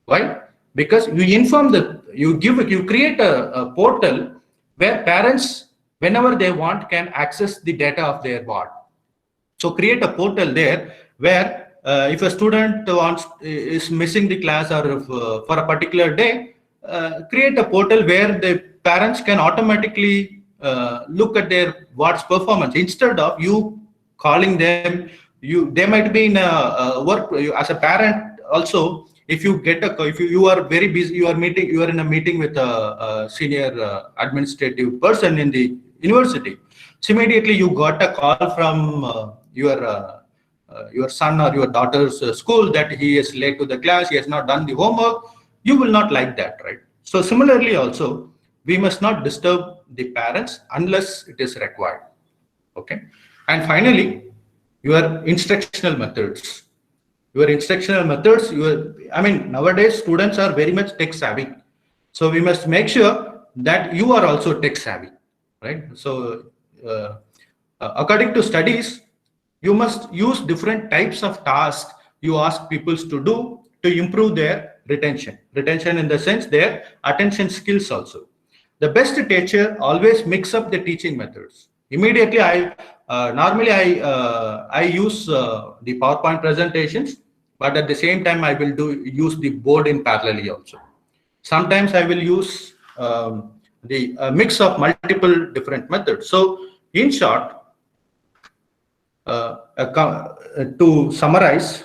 Why? Because you inform you create a portal where parents, whenever they want, can access the data of their ward. So create a portal there where if a student is missing the class, or if, for a particular day, create a portal where the parents can automatically look at their ward's performance instead of you calling them. They might be in a work as a parent also. If you get if you are very busy, you are in a meeting with a senior administrative person in the university. So immediately you got a call from your son or your daughter's school that he is late to the class, he has not done the homework. You will not like that, right? So similarly also, we must not disturb the parents unless it is required. Okay. And finally, your instructional methods. Nowadays students are very much tech savvy. So we must make sure that you are also tech savvy, right? So according to studies, You must use different types of tasks you ask people to do to improve their retention. Retention in the sense their attention skills also. The best teacher always mix up the teaching methods. Immediately, I use the PowerPoint presentations, but at the same time I will use the board in parallelly also. Sometimes I will use the mix of multiple different methods. So in short, to summarize,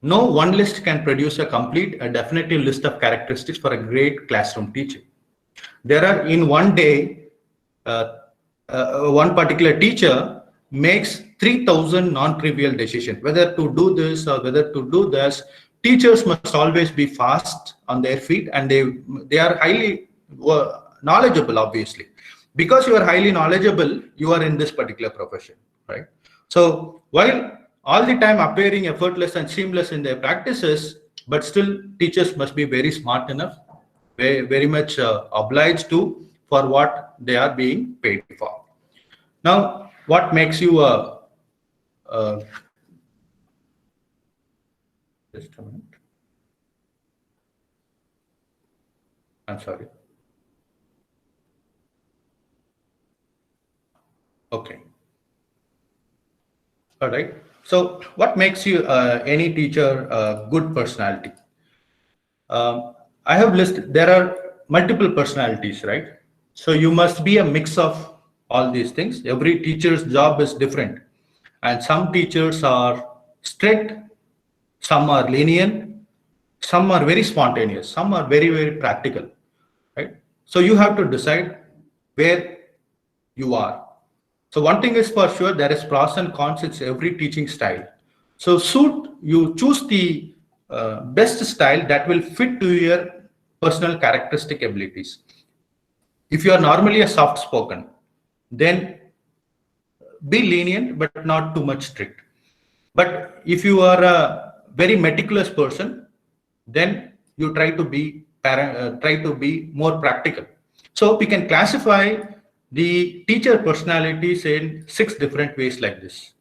no one list can produce a definitive list of characteristics for a great classroom teacher. There are in one day, one particular teacher makes 3,000 non-trivial decisions, whether to do this or whether to do this. Teachers must always be fast on their feet, and they are highly knowledgeable, obviously. Because you are highly knowledgeable, you are in this particular profession, right? So while all the time appearing effortless and seamless in their practices, but still teachers must be very smart enough, very much obliged to for what they are being paid for. Now, what makes you just a minute. I'm sorry. Okay. All right. So what makes you any teacher a good personality? I have listed, there are multiple personalities, right? So you must be a mix of all these things. Every teacher's job is different. And some teachers are strict, some are lenient, some are very spontaneous, some are very, very practical, right? So you have to decide where you are. So one thing is for sure, there is pros and cons in every teaching style. So you choose the best style that will fit to your personal characteristic abilities. If you are normally a soft spoken, then be lenient but not too much strict. But if you are a very meticulous person, then you try to be more practical. So we can classify the teacher personalities in 6 different ways like this.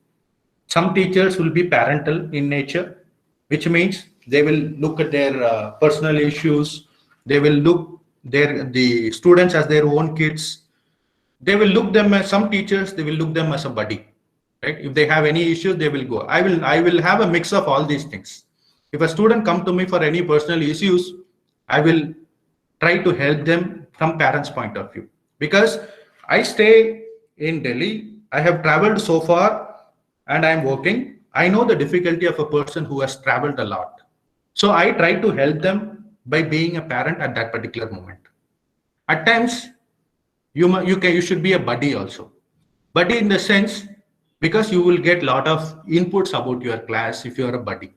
Some teachers will be parental in nature, which means they will look at their personal issues. They will look the students as their own kids. They will look them as some teachers. They will look them as a buddy, right? If they have any issues, they will go. I will have a mix of all these things. If a student come to me for any personal issues, I will try to help them from parents' point of view, because I stay in Delhi. I have traveled so far and I'm working. I know the difficulty of a person who has traveled a lot. So I try to help them by being a parent at that particular moment. At times, you should be a buddy also. Buddy in the sense, because you will get a lot of inputs about your class if you are a buddy.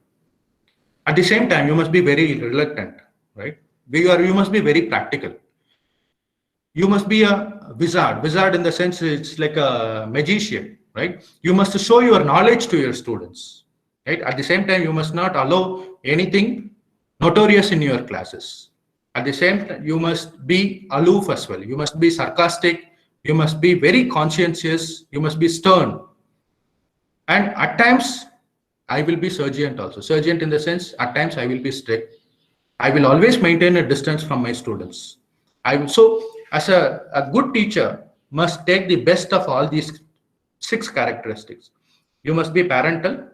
At the same time, you must be very reluctant, right? You must be very practical. You must be a wizard. Wizard in the sense it's like a magician, right? You must show your knowledge to your students, right? At the same time, you must not allow anything notorious in your classes. At the same time, you must be aloof as well. You must be sarcastic. You must be very conscientious. You must be stern. And at times, I will be surgent also. Surgent in the sense, at times I will be strict. I will always maintain a distance from my students. So as a good teacher must take the best of all these 6 characteristics. You must be parental.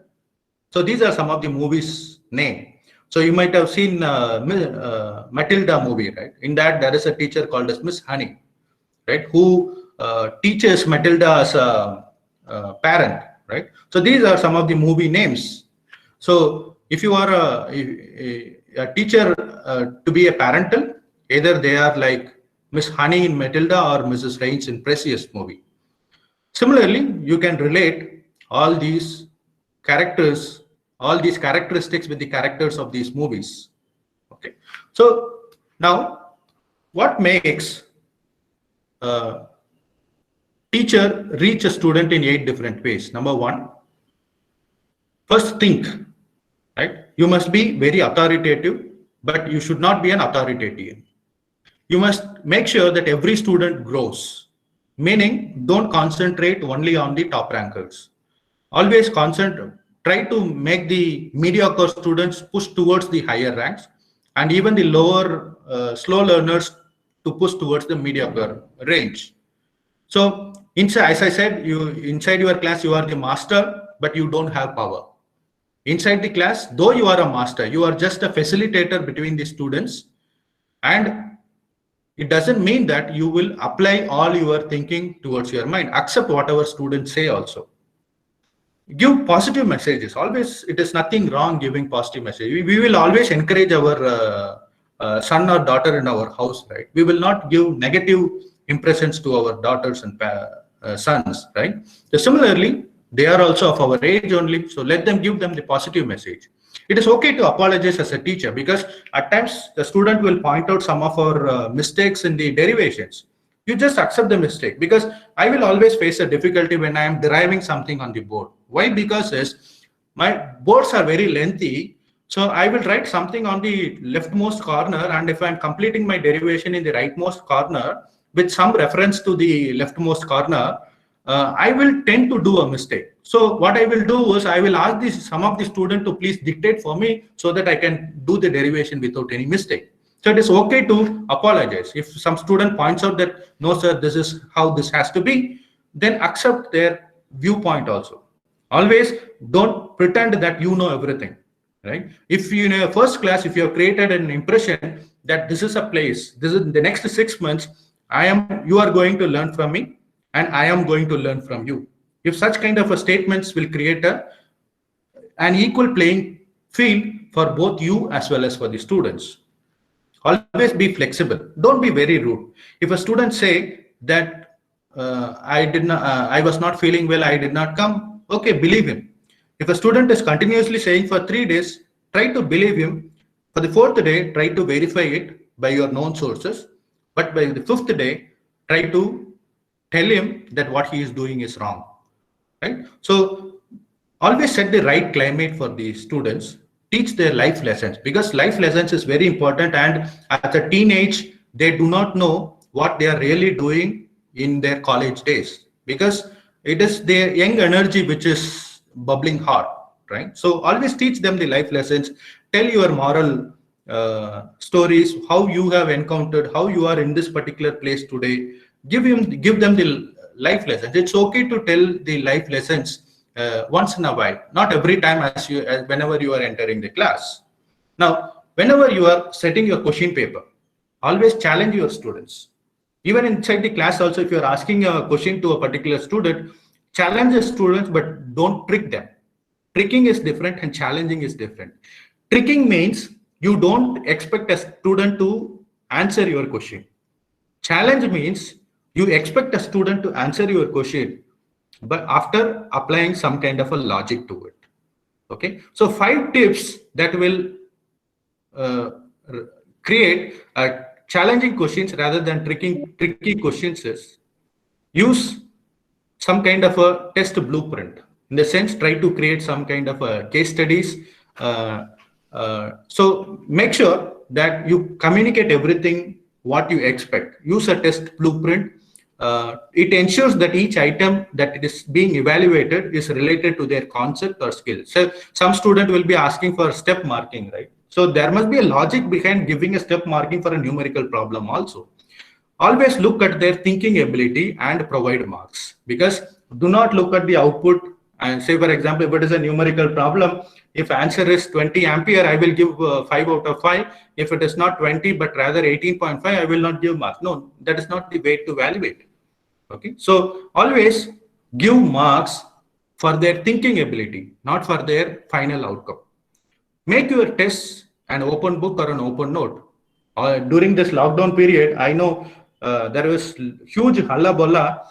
So these are some of the movies name. So you might have seen Matilda movie, right? In that there is a teacher called as Miss Honey, right? Who teaches Matilda as a parent, right? So these are some of the movie names. So if you are a teacher to be a parental, either they are like Miss Honey in Matilda or Mrs. Raines in Precious movie. Similarly, you can relate all these characters, all these characteristics with the characters of these movies. Okay. So now, what makes a teacher reach a student in 8 different ways? Number 1, first think, right? You must be very authoritative, but you should not be an authoritarian. You must make sure that every student grows. meaning don't concentrate only on the top rankers. Always try to make the mediocre students push towards the higher ranks, and even the lower slow learners to push towards the mediocre range. So inside, as I said, you inside your class you are the master, but you don't have power. Inside the class, though you are a master, you are just a facilitator between the students, and it doesn't mean that you will apply all your thinking towards your mind. Accept whatever students say also. Give positive messages. Always, it is nothing wrong giving positive message. We will always encourage our son or daughter in our house, right? We will not give negative impressions to our daughters and sons, right? So similarly, they are also of our age only, so let them give them the positive message. It is okay to apologize as a teacher, because at times the student will point out some of our mistakes in the derivations. You just accept the mistake, because I will always face a difficulty when I am deriving something on the board. Why? Because my boards are very lengthy, so I will write something on the leftmost corner, and if I'm completing my derivation in the rightmost corner with some reference to the leftmost corner, I will tend to do a mistake. So what I will do is I will ask some of the student to please dictate for me, so that I can do the derivation without any mistake. So it is okay to apologize. If some student points out that, no, sir, this is how this has to be, then accept their viewpoint also. Always don't pretend that you know everything, right? If you know first class, if you have created an impression that this is a place, this is the next 6 months, you are going to learn from me, and I am going to learn from you. If such kind of a statements will create an equal playing field for both you as well as for the students. Always be flexible. Don't be very rude. If a student say that I was not feeling well, I did not come, okay, believe him. If a student is continuously saying for 3 days, try to believe him. For the 4th day, try to verify it by your known sources. But by the 5th day, try to tell him that what he is doing is wrong, right? So always set the right climate for the students. Teach their life lessons, because life lessons is very important, and at a teenage they do not know what they are really doing in their college days, because it is their young energy which is bubbling hot, right? So always teach them the life lessons. Tell your moral stories, how you have encountered, how you are in this particular place today. Give them the life lessons. It's okay to tell the life lessons once in a while, not every time whenever you are entering the class. Now, whenever you are setting your question paper, always challenge your students. Even inside the class also, if you are asking a question to a particular student, challenge the students, but don't trick them. Tricking is different and challenging is different. Tricking means you don't expect a student to answer your question. Challenge means you expect a student to answer your question, but after applying some kind of a logic to it. Okay, so 5 tips that will create challenging questions rather than tricky questions is: use some kind of a test blueprint. In the sense, try to create some kind of a case studies. So make sure that you communicate everything what you expect. Use a test blueprint. It ensures that each item that it is being evaluated is related to their concept or skill. So some student will be asking for step marking, right? So there must be a logic behind giving a step marking for a numerical problem also. Always look at their thinking ability and provide marks, because do not look at the output and say, for example, if it is a numerical problem, if answer is 20 ampere, I will give 5 out of 5. If it is not 20, but rather 18.5, I will not give marks. No, that is not the way to evaluate. Okay, so always give marks for their thinking ability, not for their final outcome. Make your tests an open book or an open note. During this lockdown period, I know there was huge halla-bolla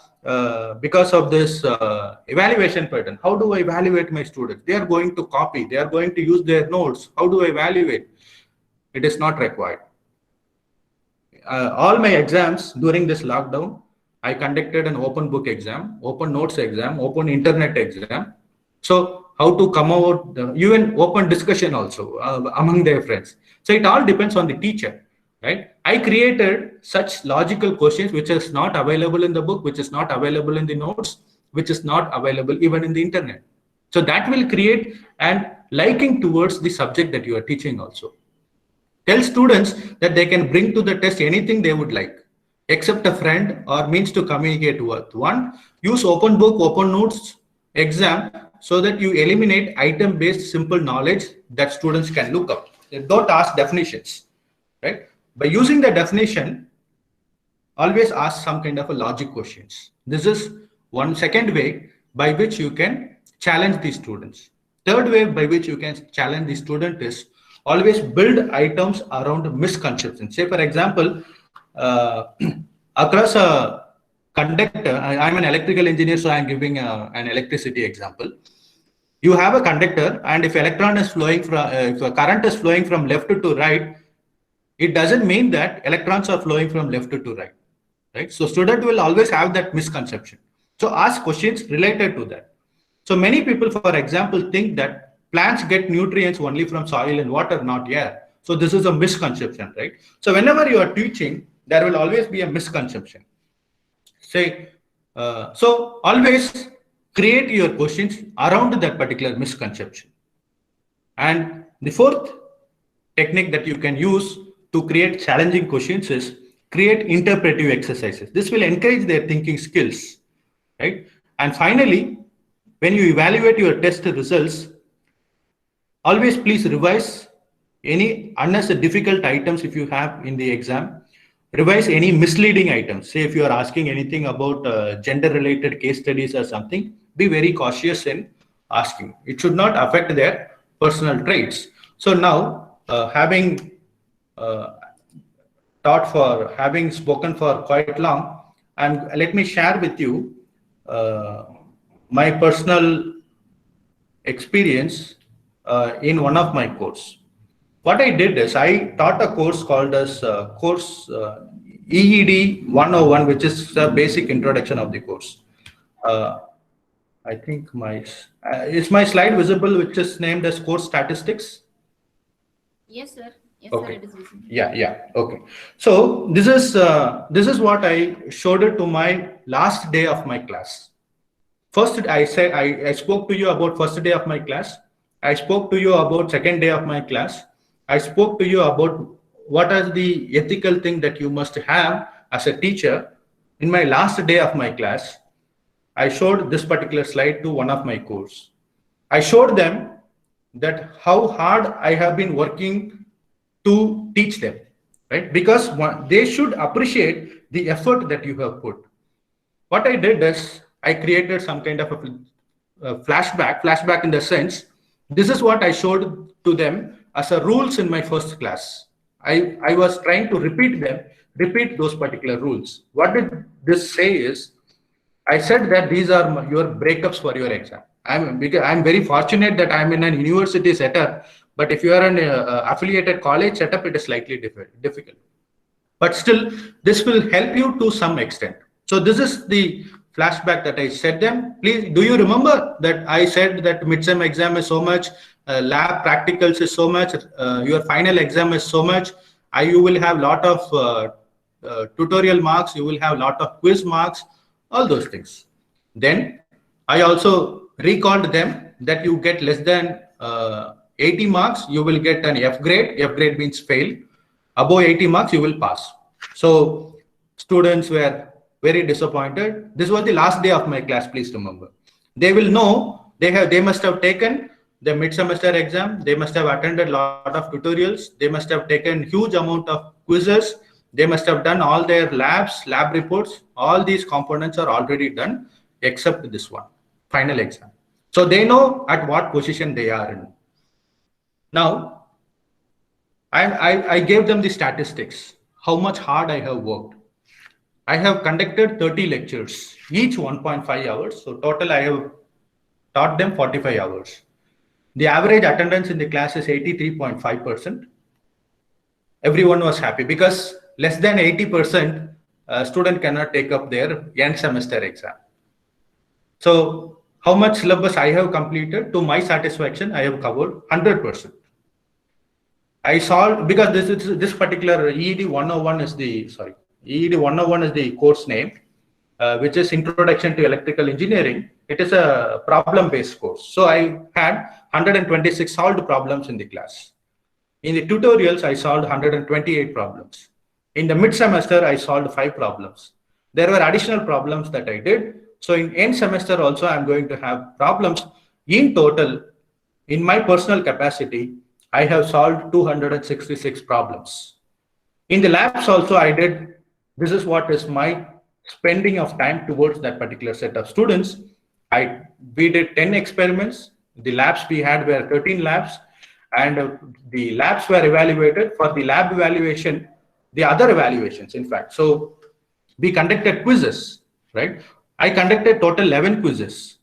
because of this evaluation pattern. How do I evaluate my students? They are going to copy. They are going to use their notes. How do I evaluate? It is not required. All my exams during this lockdown, I conducted an open book exam, open notes exam, open internet exam. So how to come out, even open discussion also among their friends. So it all depends on the teacher. right? I created such logical questions which is not available in the book, which is not available in the notes, which is not available even in the internet. So that will create an liking towards the subject that you are teaching also. Tell students that they can bring to the test anything they would like, except a friend or means to communicate with. One, use open book, open notes, exam, so that you eliminate item-based simple knowledge that students can look up. Don't ask definitions, right? By using the definition, always ask some kind of a logic questions. This is one second way by which you can challenge the students. Third way by which you can challenge the student is always build items around misconceptions. Say, for example, uh, across a conductor, I'm an electrical engineer, so I'm giving an electricity example. You have a conductor, and if electron is flowing from, if a current is flowing from left to right, it doesn't mean that electrons are flowing from left to right, right? So student will always have that misconception. So ask questions related to that. So many people, for example, think that plants get nutrients only from soil and water, not air. So this is a misconception, right? So whenever you are teaching, there will always be a misconception. Say, so always create your questions around that particular misconception. And the fourth technique that you can use to create challenging questions is create interpretive exercises. This will encourage their thinking skills, right? And finally, when you evaluate your test results, always please revise any unnecessary difficult items if you have in the exam. Revise any misleading items. Say if you are asking anything about gender-related case studies or something, be very cautious in asking. It should not affect their personal traits. So now, having having spoken for quite long, and let me share with you my personal experience in one of my course. What I did is I taught a course called as course EED 101, which is the basic introduction of the course. I think is my slide visible, which is named as course statistics? Yes, sir. Yes, Okay. sir, it is visible. Yeah. Okay. So this is what I showed it to my last day of my class. First, I said I spoke to you about first day of my class. I spoke to you about second day of my class. I spoke to you about what is the ethical thing that you must have as a teacher. In my last day of my class, I showed this particular slide to one of my course. I showed them that how hard I have been working to teach them, right? Because they should appreciate the effort that you have put. What I did is I created some kind of a flashback in the sense, this is what I showed to them as a rules in my first class. I was trying to repeat those particular rules. What did this say is, I said that these are your breakups for your exam. I'm very fortunate that I'm in an university setup, but if you are an affiliated college setup, it is slightly difficult. But still, this will help you to some extent. So this is the flashback that I said them. Please, do you remember that I said that midsem exam is so much, lab practicals is so much, your final exam is so much, you will have lot of tutorial marks, you will have lot of quiz marks, all those things. Then I also recalled them that you get less than 80 marks, you will get an F grade. F grade means fail. Above 80 marks, you will pass. So students were very disappointed. This was the last day of my class, please remember. They will know they must have taken the mid-semester exam, they must have attended a lot of tutorials, they must have taken huge amount of quizzes, they must have done all their lab reports. All these components are already done except this one, final exam. So they know at what position they are in. Now, I gave them the statistics, how much hard I have worked. I have conducted 30 lectures, each 1.5 hours. So total I have taught them 45 hours. The average attendance in the class is 83.5%. Everyone was happy because less than 80% student cannot take up their end semester exam. So how much syllabus I have completed? To my satisfaction, I have covered 100%. I solved because this particular EED 101 is the EED 101 is the course name, which is Introduction to Electrical Engineering. It is a problem-based course. So I had 126 solved problems in the class. In the tutorials, I solved 128 problems. In the mid-semester, I solved 5 problems. There were additional problems that I did. So in end semester also, I'm going to have problems. In total, in my personal capacity, I have solved 266 problems. In the labs also, I did, this is what is my spending of time towards that particular set of students. We did 10 experiments. The labs we had were 13 labs, and the labs were evaluated. For the lab evaluation, the other evaluations, in fact. So we conducted quizzes, right? I conducted total 11 quizzes.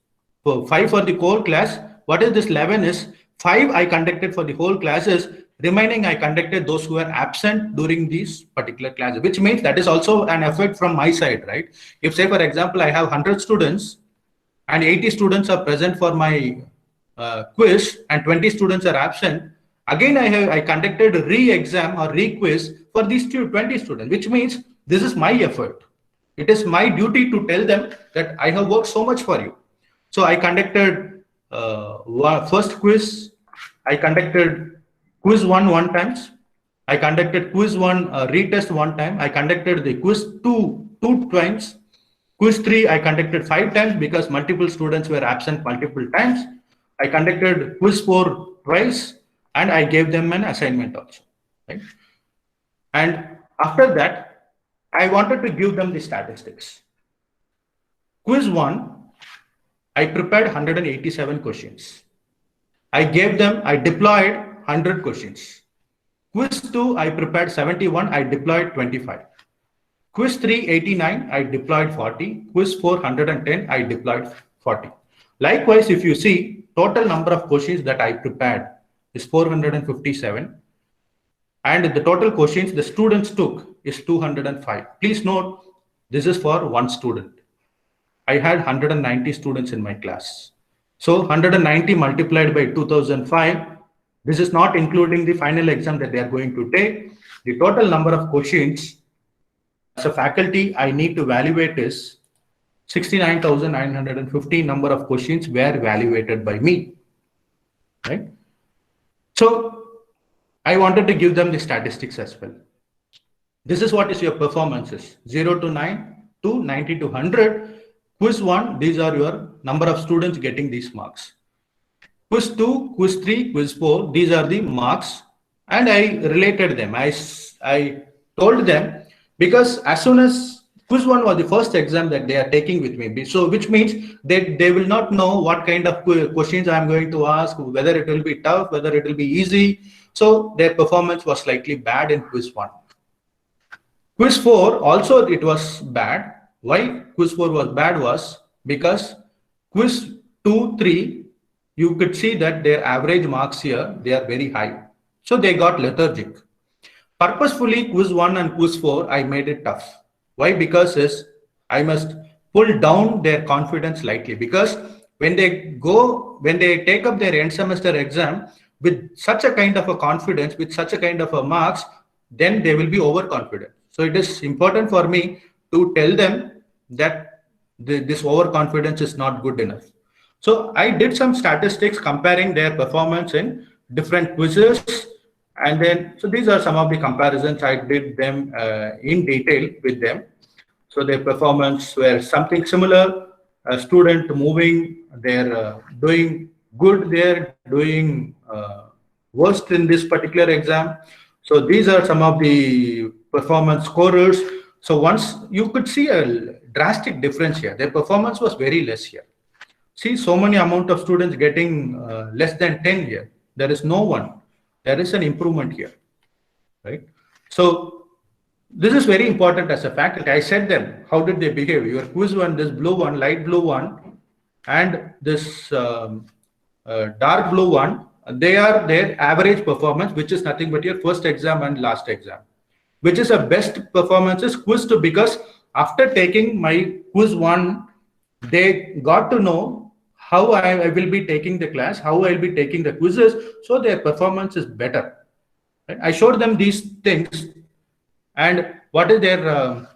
So 5 for the whole class. What is this 11 is 5 I conducted for the whole classes. Remaining I conducted those who were absent during these particular classes, which means that is also an effort from my side, right? If say, for example, I have 100 students and 80 students are present for my quiz and 20 students are absent, again I conducted a re-exam or re-quiz for these 20 students, which means this is my effort. It is my duty to tell them that I have worked so much for you. So I conducted first quiz. I conducted quiz one times. I conducted quiz 1 retest 1 time. I conducted the quiz 2 times. Quiz 3 I conducted 5 times because multiple students were absent multiple times. I conducted quiz 4 twice, and I gave them an assignment also. Right? And after that, I wanted to give them the statistics. Quiz 1, I prepared 187 questions. I deployed 100 questions. Quiz 2, I prepared 71, I deployed 25. Quiz 3, 89, I deployed 40. Quiz 4, 110, I deployed 40. Likewise, if you see, total number of questions that I prepared is 457. And the total questions the students took is 205. Please note, this is for one student. I had 190 students in my class. So 190 multiplied by 2005, this is not including the final exam that they are going to take. The total number of questions as a faculty I need to evaluate is 69,950 number of questions were evaluated by me, right? So I wanted to give them the statistics as well. This is what is your performances, 0 to 9 to 90 to 100. Quiz 1, these are your number of students getting these marks. Quiz 2, quiz 3, quiz 4, these are the marks. And I related them. I told them, because as soon as quiz 1 was the first exam that they are taking with me, so which means they will not know what kind of questions I'm going to ask, whether it will be tough, whether it will be easy. So their performance was slightly bad in quiz 1. Quiz 4 also it was bad. Why quiz 4 was bad was because quiz 2, 3, you could see that their average marks here, they are very high. So they got lethargic. Purposefully quiz 1 and quiz 4, I made it tough. Why? Because I must pull down their confidence slightly, because when they take up their end semester exam with such a kind of a confidence, with such a kind of a marks, then they will be overconfident. So it is important for me to tell them that this overconfidence is not good enough. So I did some statistics comparing their performance in different quizzes. And then, so these are some of the comparisons. I did them in detail with them. So their performance were something similar. A student moving, they're doing good, they're doing worst in this particular exam. So these are some of the performance scorers. So once you could see a drastic difference here, their performance was very less here. See, so many amount of students getting less than 10 here. There is no one. There is an improvement here, right? So this is very important as a faculty. I said them, how did they behave? Your quiz 1, this blue one, light blue one, and this dark blue one, they are their average performance, which is nothing but your first exam and last exam. Which is a best performances quiz 2, because after taking my quiz 1, they got to know how I will be taking the class, how I will be taking the quizzes, so their performance is better. Right? I showed them these things and what is their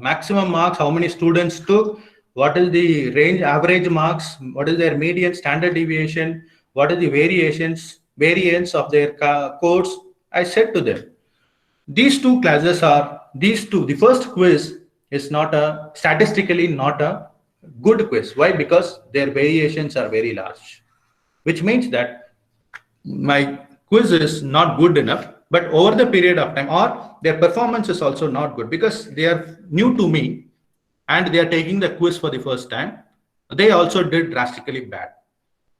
maximum marks, how many students took, what is the range average marks, what is their median standard deviation, what is the variance of their course. I said to them, these two classes are these two. The first quiz is not a statistically not a good quiz. Why? Because their variations are very large, which means that my quiz is not good enough. But over the period of time, or their performance is also not good because they are new to me and they are taking the quiz for the first time. They also did drastically bad.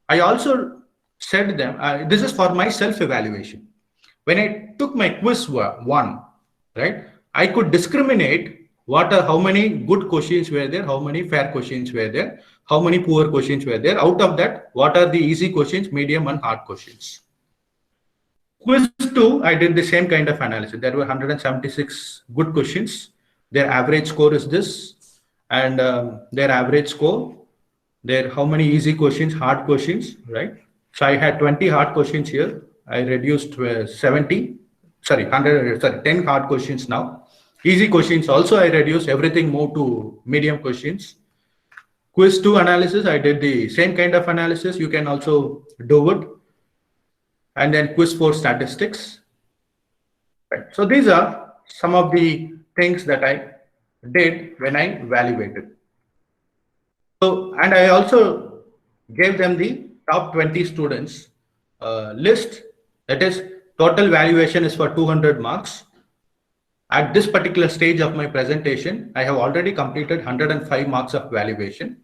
I also said them, this is for my self-evaluation. When I took my quiz one, right, I could discriminate how many good questions were there, how many fair questions were there, how many poor questions were there. Out of that, what are the easy questions, medium and hard questions. Quiz 2, I did the same kind of analysis. There were 176 good questions. Their average score is this, and their average score, how many easy questions, hard questions, right? So I had 20 hard questions here. I reduced to 70, sorry, 100, sorry, 10 hard questions now. Easy questions also I reduced, everything moved to medium questions. Quiz 2 analysis, I did the same kind of analysis. You can also do it. And then quiz 4 statistics. Right. So these are some of the things that I did when I evaluated. So, and I also gave them the top 20 students list. That is, total valuation is for 200 marks. At this particular stage of my presentation, I have already completed 105 marks of valuation.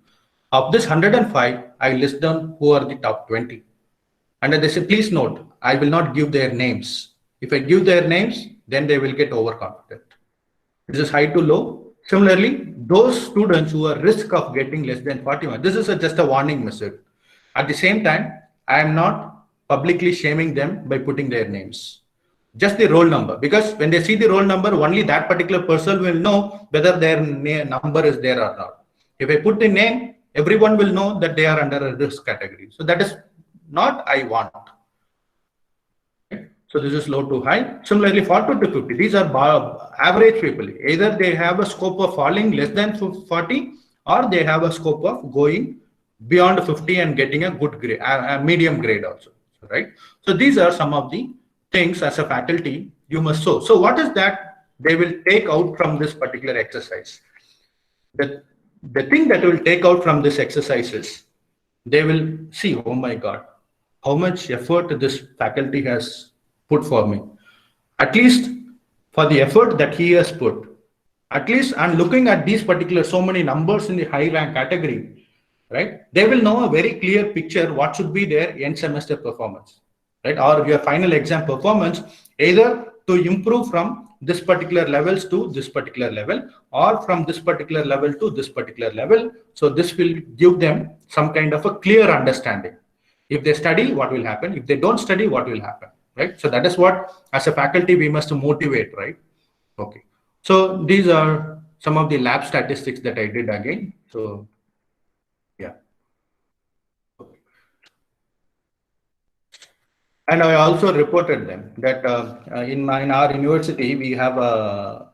Of this 105, I list down who are the top 20. And they say, please note, I will not give their names. If I give their names, then they will get overconfident. This is high to low. Similarly, those students who are risk of getting less than 41, this is just a warning message. At the same time, I am not publicly shaming them by putting their names. Just the roll number, because when they see the roll number, only that particular person will know whether their number is there or not. If I put the name, everyone will know that they are under a risk category. So that is not I want. So this is low to high. Similarly, 40 to 50, these are average people. Either they have a scope of falling less than 40, or they have a scope of going beyond 50 and getting a good grade, a medium grade also, right? So these are some of the things as a faculty you must show. So what is that they will take out from this particular exercise? The thing that will take out from this exercise is they will see, oh my God, how much effort this faculty has put for me. At least for the effort that he has put, at least I'm looking at these particular so many numbers in the high rank category, right? They will know a very clear picture what should be their end semester performance, right? Or your final exam performance, either to improve from this particular levels to this particular level, or from this particular level to this particular level. So this will give them some kind of a clear understanding. If they study, what will happen? If they don't study, what will happen, right? So that is what, as a faculty, we must motivate, right? Okay. So these are some of the lab statistics that I did again. So, yeah. Okay. And I also reported them that in our university, we have a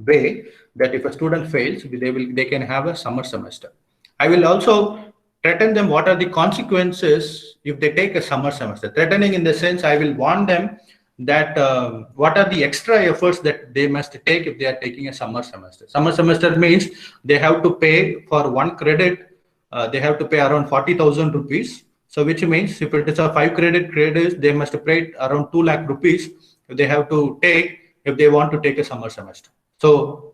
way that if a student fails, they can have a summer semester. I will also threaten them what are the consequences if they take a summer semester. Threatening in the sense, I will warn them that what are the extra efforts that they must take if they are taking a summer semester. Summer semester means they have to pay for one credit, they have to pay around 40,000 rupees. So which means if it is a 5 credits, they must pay around 2 lakh rupees they have to take if they want to take a summer semester. So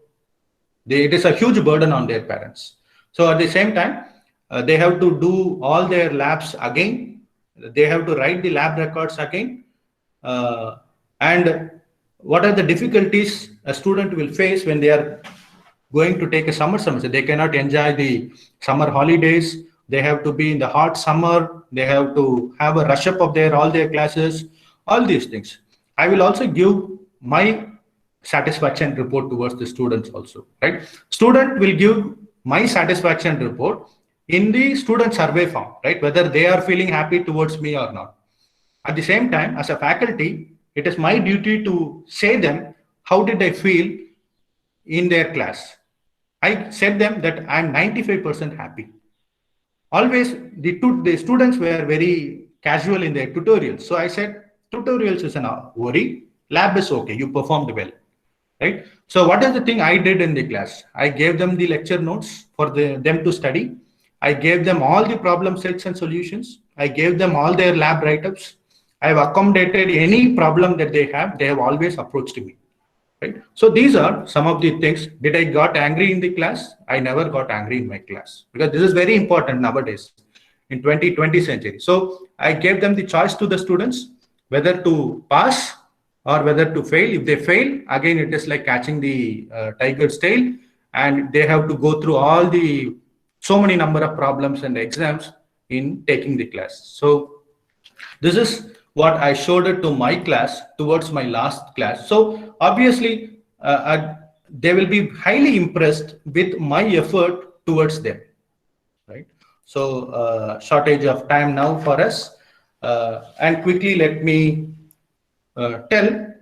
it is a huge burden on their parents. So at the same time, they have to do all their labs again. They have to write the lab records again. And what are the difficulties a student will face when they are going to take a summer semester? They cannot enjoy the summer holidays. They have to be in the hot summer. They have to have a rush up of all their classes, all these things. I will also give my satisfaction report towards the students also, right? Student will give my satisfaction report in the student survey form, right? Whether they are feeling happy towards me or not. At the same time, as a faculty, it is my duty to say them how did I feel in their class. I said them that I'm 95% happy. Always the students were very casual in their tutorials. So I said, tutorials is an worry, lab is okay, you performed well, right? So what is the thing I did in the class? I gave them the lecture notes for them to study. I gave them all the problem sets and solutions. I gave them all their lab write-ups. I have accommodated any problem that they have always approached me. Right. So these are some of the things. Did I got angry in the class? I never got angry in my class, because this is very important nowadays in 2020 century. So I gave them the choice to the students whether to pass or whether to fail. If they fail, again it is like catching the tiger's tail, and they have to go through all the so many number of problems and exams in taking the class. So this is what I showed it to my class towards my last class. So obviously, they will be highly impressed with my effort towards them, right? So shortage of time now for us, and quickly let me tell.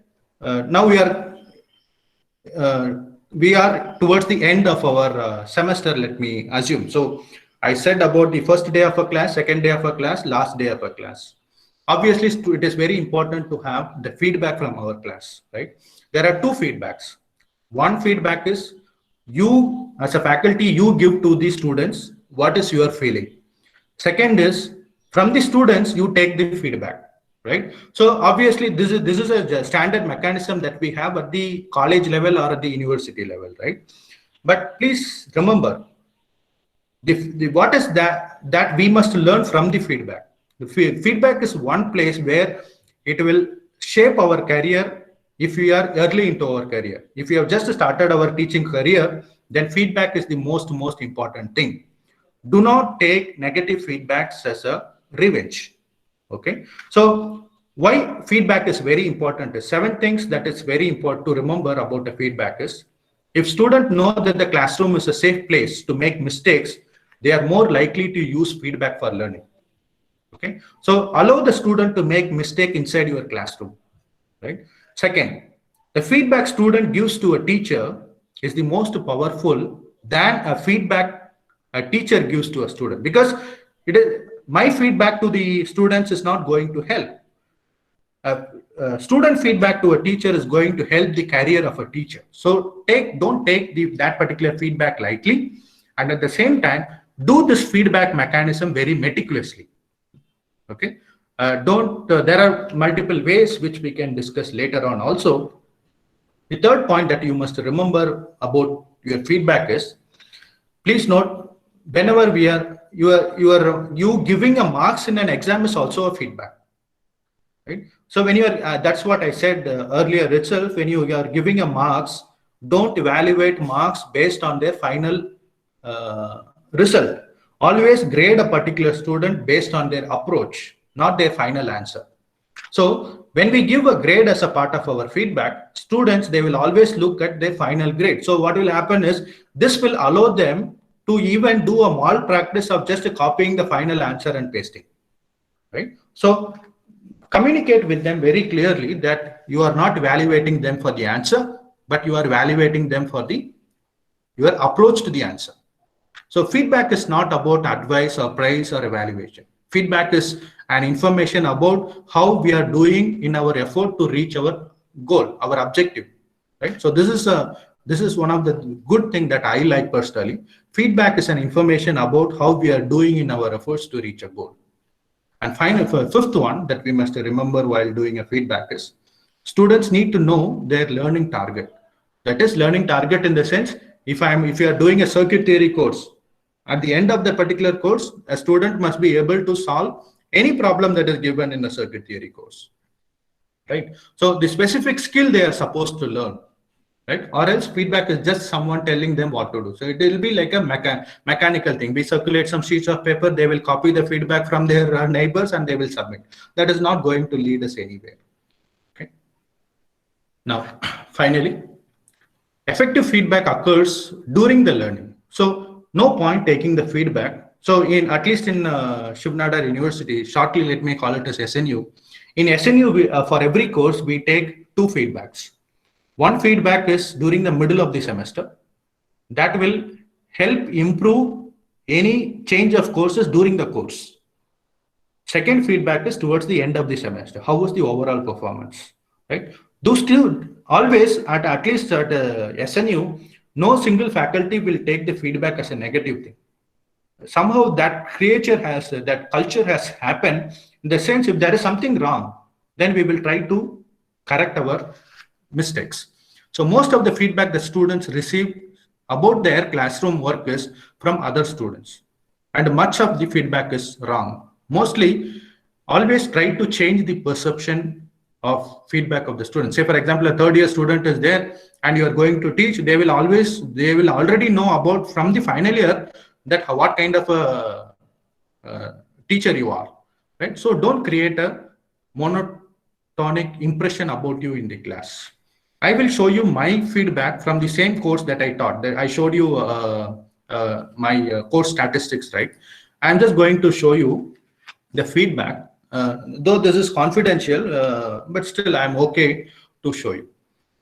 Now we are towards the end of our semester, let me assume. So I said about the first day of a class, second day of a class, last day of a class. Obviously, it is very important to have the feedback from our class, right? There are two feedbacks. One feedback is you, as a faculty, you give to the students what is your feeling. Second is from the students, you take the feedback, right? So obviously, this is a standard mechanism that we have at the college level or at the university level, right? But please remember, what is that we must learn from the feedback. The feedback is one place where it will shape our career if we are early into our career. If we have just started our teaching career, then feedback is the most important thing. Do not take negative feedbacks as a revenge. Okay. So why feedback is very important is 7 things that is very important to remember about the feedback is, if students know that the classroom is a safe place to make mistakes, they are more likely to use feedback for learning. Okay, so allow the student to make mistake inside your classroom, right? Second, the feedback student gives to a teacher is the most powerful than a feedback a teacher gives to a student, because it is my feedback to the students is not going to help. Student feedback to a teacher is going to help the career of a teacher. So don't take that particular feedback lightly, and at the same time do this feedback mechanism very meticulously. Okay, there are multiple ways which we can discuss later on also. The third point that you must remember about your feedback is, please note, whenever you giving a marks in an exam is also a feedback, right? So when you are that's what I said earlier itself, when you are giving a marks, don't evaluate marks based on their final result. Always grade a particular student based on their approach, not their final answer. So when we give a grade as a part of our feedback, students, they will always look at their final grade. So what will happen is, this will allow them to even do a malpractice of just copying the final answer and pasting, right? So communicate with them very clearly that you are not evaluating them for the answer, but you are evaluating them for your approach to the answer. So feedback is not about advice or praise or evaluation. Feedback is an information about how we are doing in our effort to reach our goal, our objective, right? So this is one of the good thing that I like personally. Feedback is an information about how we are doing in our efforts to reach a goal. And finally, for fifth one that we must remember while doing a feedback is, students need to know their learning target. That is, learning target in the sense, if you are doing a circuit theory course, at the end of the particular course, a student must be able to solve any problem that is given in a circuit theory course, right? So the specific skill they are supposed to learn, right? Or else feedback is just someone telling them what to do. So it will be like a mechanical thing. We circulate some sheets of paper, they will copy the feedback from their neighbors and they will submit. That is not going to lead us anywhere. Okay. Now, finally, effective feedback occurs during the learning. So no point taking the feedback. So at least in Shiv Nadar University, shortly let me call it as SNU, In SNU, for every course, we take two feedbacks. One feedback is during the middle of the semester. That will help improve any change of courses during the course. Second feedback is towards the end of the semester. How was the overall performance, right? Those two always at least at SNU, no single faculty will take the feedback as a negative thing. Somehow that that culture has happened in the sense if there is something wrong, then we will try to correct our mistakes. So most of the feedback the students receive about their classroom work is from other students, and much of the feedback is wrong. Mostly, always try to change the perception of feedback of the student. Say, for example, a third year student is there and you are going to teach, they will already know about from the final year that what kind of a teacher you are, right? So don't create a monotonic impression about you in the class. I will show you my feedback from the same course that I taught. That I showed you my course statistics, right? I'm just going to show you the feedback. Though this is confidential, but still I'm okay to show you,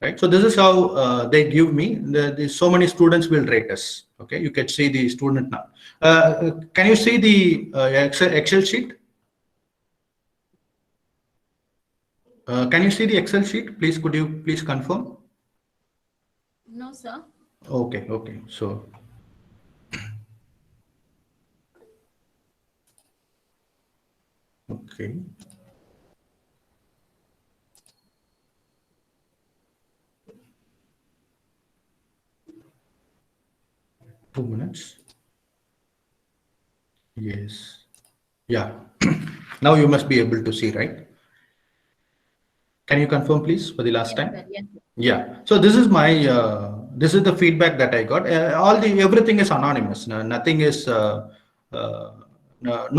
right? So this is how they give me. So many students will rate us. Okay, you can see the student now. Can you see the Excel sheet? Can you see the Excel sheet? Please, could you please confirm? No, sir. Okay, okay. So, okay. Two minutes. Yes. Yeah. Now you must be able to see, right? Can you confirm, please, for the last Yes, time? sir. Yes, sir. Yeah. So this is my this is the feedback that I got. Everything is anonymous. Nothing is no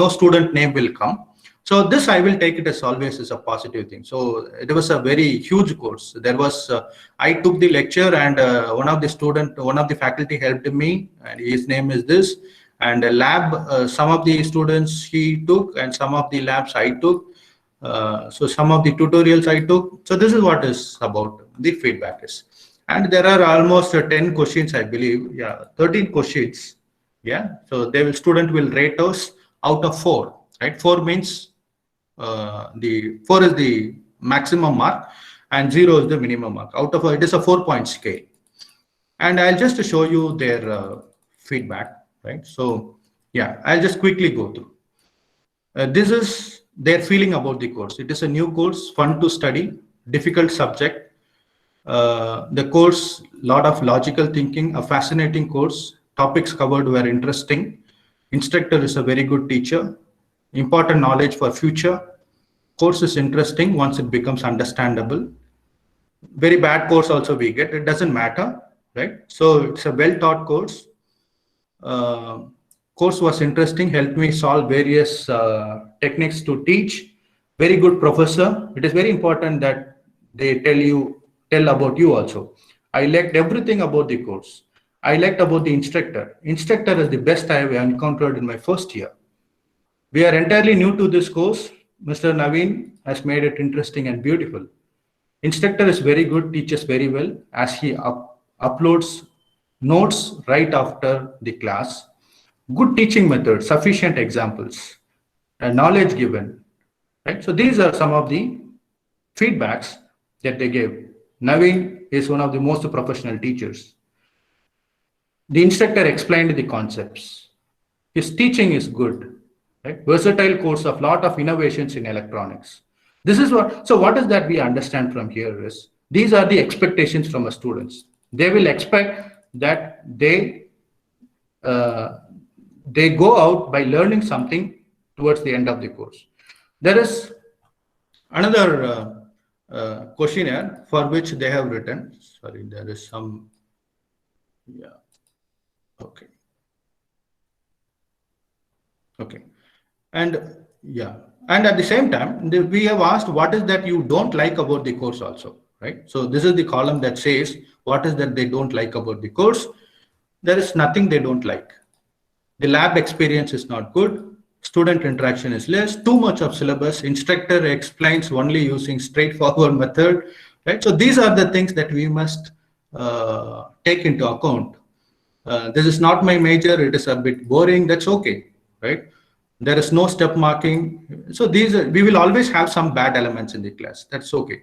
student name will come. So this I will take it as always as a positive thing. So it was a very huge course. There was I took the lecture and one of the faculty helped me, and his name is this. And a lab, some of the students he took, and some of the labs I took. So some of the tutorials I took. So this is what is about the feedback is. And there are almost 10 questions, I believe. Yeah, 13 questions. Yeah. So student will rate us out of 4. Right. 4 means the 4 is the maximum mark and 0 is the minimum mark. Out of it is a 4-point scale. And I'll just show you their feedback. Right. So yeah, I'll just quickly go through. This is their feeling about the course. It is a new course, fun to study, difficult subject. The course, lot of logical thinking, a fascinating course. Topics covered were interesting. Instructor is a very good teacher. Important knowledge for future. Course is interesting once it becomes understandable. Very bad course also we get. It doesn't matter, right? So it's a well-taught course. Course was interesting, helped me solve various techniques to teach. Very good professor. It is very important that they tell about you also. I liked everything about the course. I liked about the instructor. Instructor is the best I have encountered in my first year. We are entirely new to this course. Mr. Naveen has made it interesting and beautiful. Instructor is very good, teaches very well as he uploads notes right after the class. Good teaching method, sufficient examples, and knowledge given. Right. So these are some of the feedbacks that they gave. Naveen is one of the most professional teachers. The instructor explained the concepts. His teaching is good. Right. Versatile course of lot of innovations in electronics. This is what is that we understand from here is these are the expectations from our students. They will expect that they go out by learning something towards the end of the course. There is another questionnaire for which they have written. Sorry, there is some. Yeah. Okay. Okay. And yeah. And at the same time, we have asked what is that you don't like about the course also, right? So this is the column that says what is that they don't like about the course. There is nothing they don't like. The lab experience is not good. student interaction is less, too much of syllabus, instructor explains only using straightforward method, right? So these are the things that we must take into account. This is not my major, it is a bit boring, that's okay, right? There is no step marking. So we will always have some bad elements in the class, that's okay.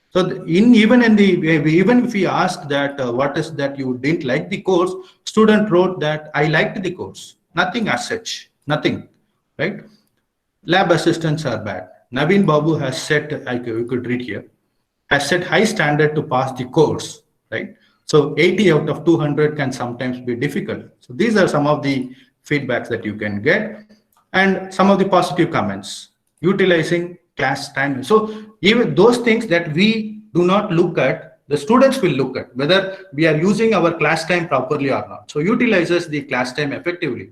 So even if we ask that what is that you didn't like the course, student wrote that I liked the course, nothing as such, nothing, right? Lab assistants are bad. Naveen Babu has set, we could read here, has set high standard to pass the course, right? So 80 out of 200 can sometimes be difficult. So these are some of the feedbacks that you can get, and some of the positive comments. Utilizing class time. So even those things that we do not look at, the students will look at whether we are using our class time properly or not. So utilizes the class time effectively.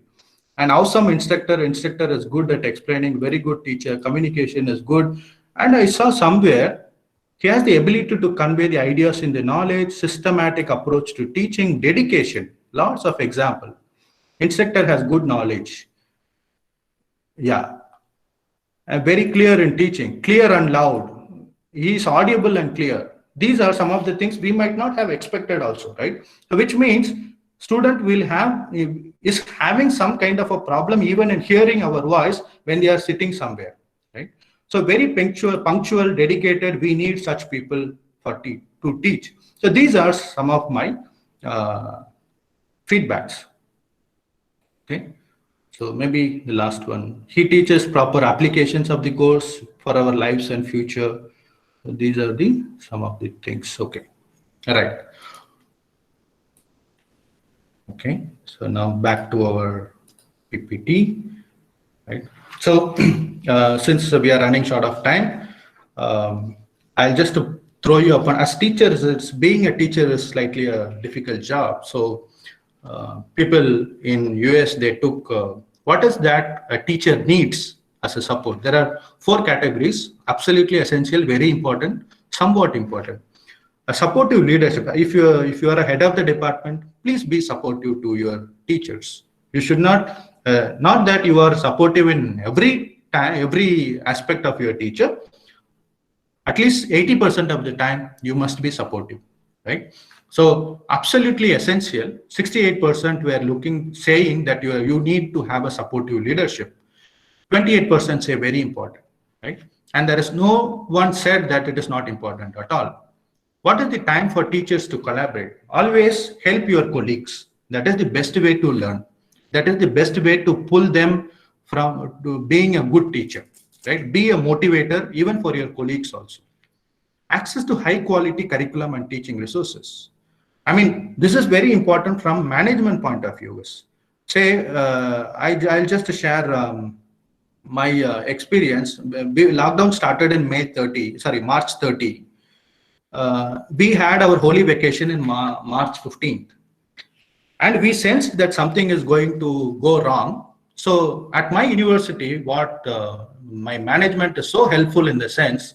And awesome instructor is good at explaining, very good teacher, communication is good. And I saw somewhere he has the ability to convey the ideas in the knowledge, systematic approach to teaching, dedication, lots of example. Instructor has good knowledge. Yeah, very clear in teaching, clear and loud. He is audible and clear. These are some of the things we might not have expected also, right? So which means student is having some kind of a problem even in hearing our voice when they are sitting somewhere, right? So very punctual, dedicated. We need such people to teach. So these are some of my feedbacks. Okay. So maybe the last one. He teaches proper applications of the course for our lives and future. So these are some of the things. Okay. All right. Okay. So now back to our PPT. Right. So since we are running short of time, I'll just throw you upon as teachers. Being a teacher is slightly a difficult job. So people in US, they took what is that a teacher needs as a support. There are 4 categories: absolutely essential, very important, somewhat important. A supportive leadership. If you are a head of the department, please be supportive to your teachers. You should not not that you are supportive in every aspect of your teacher. At least 80% of the time you must be supportive, right? So absolutely essential. 68% were saying that you need to have a supportive leadership. 28% say very important, right? And there is no one said that it is not important at all. What is the time for teachers to collaborate? Always help your colleagues. That is the best way to learn. That is the best way to pull them to being a good teacher, right? Be a motivator even for your colleagues also. Access to high quality curriculum and teaching resources. I mean, this is very important from management point of view. Say, I'll just share my experience. Lockdown started in March 30. We had our holy vacation in March 15th. And we sensed that something is going to go wrong. So at my university, what my management is so helpful in the sense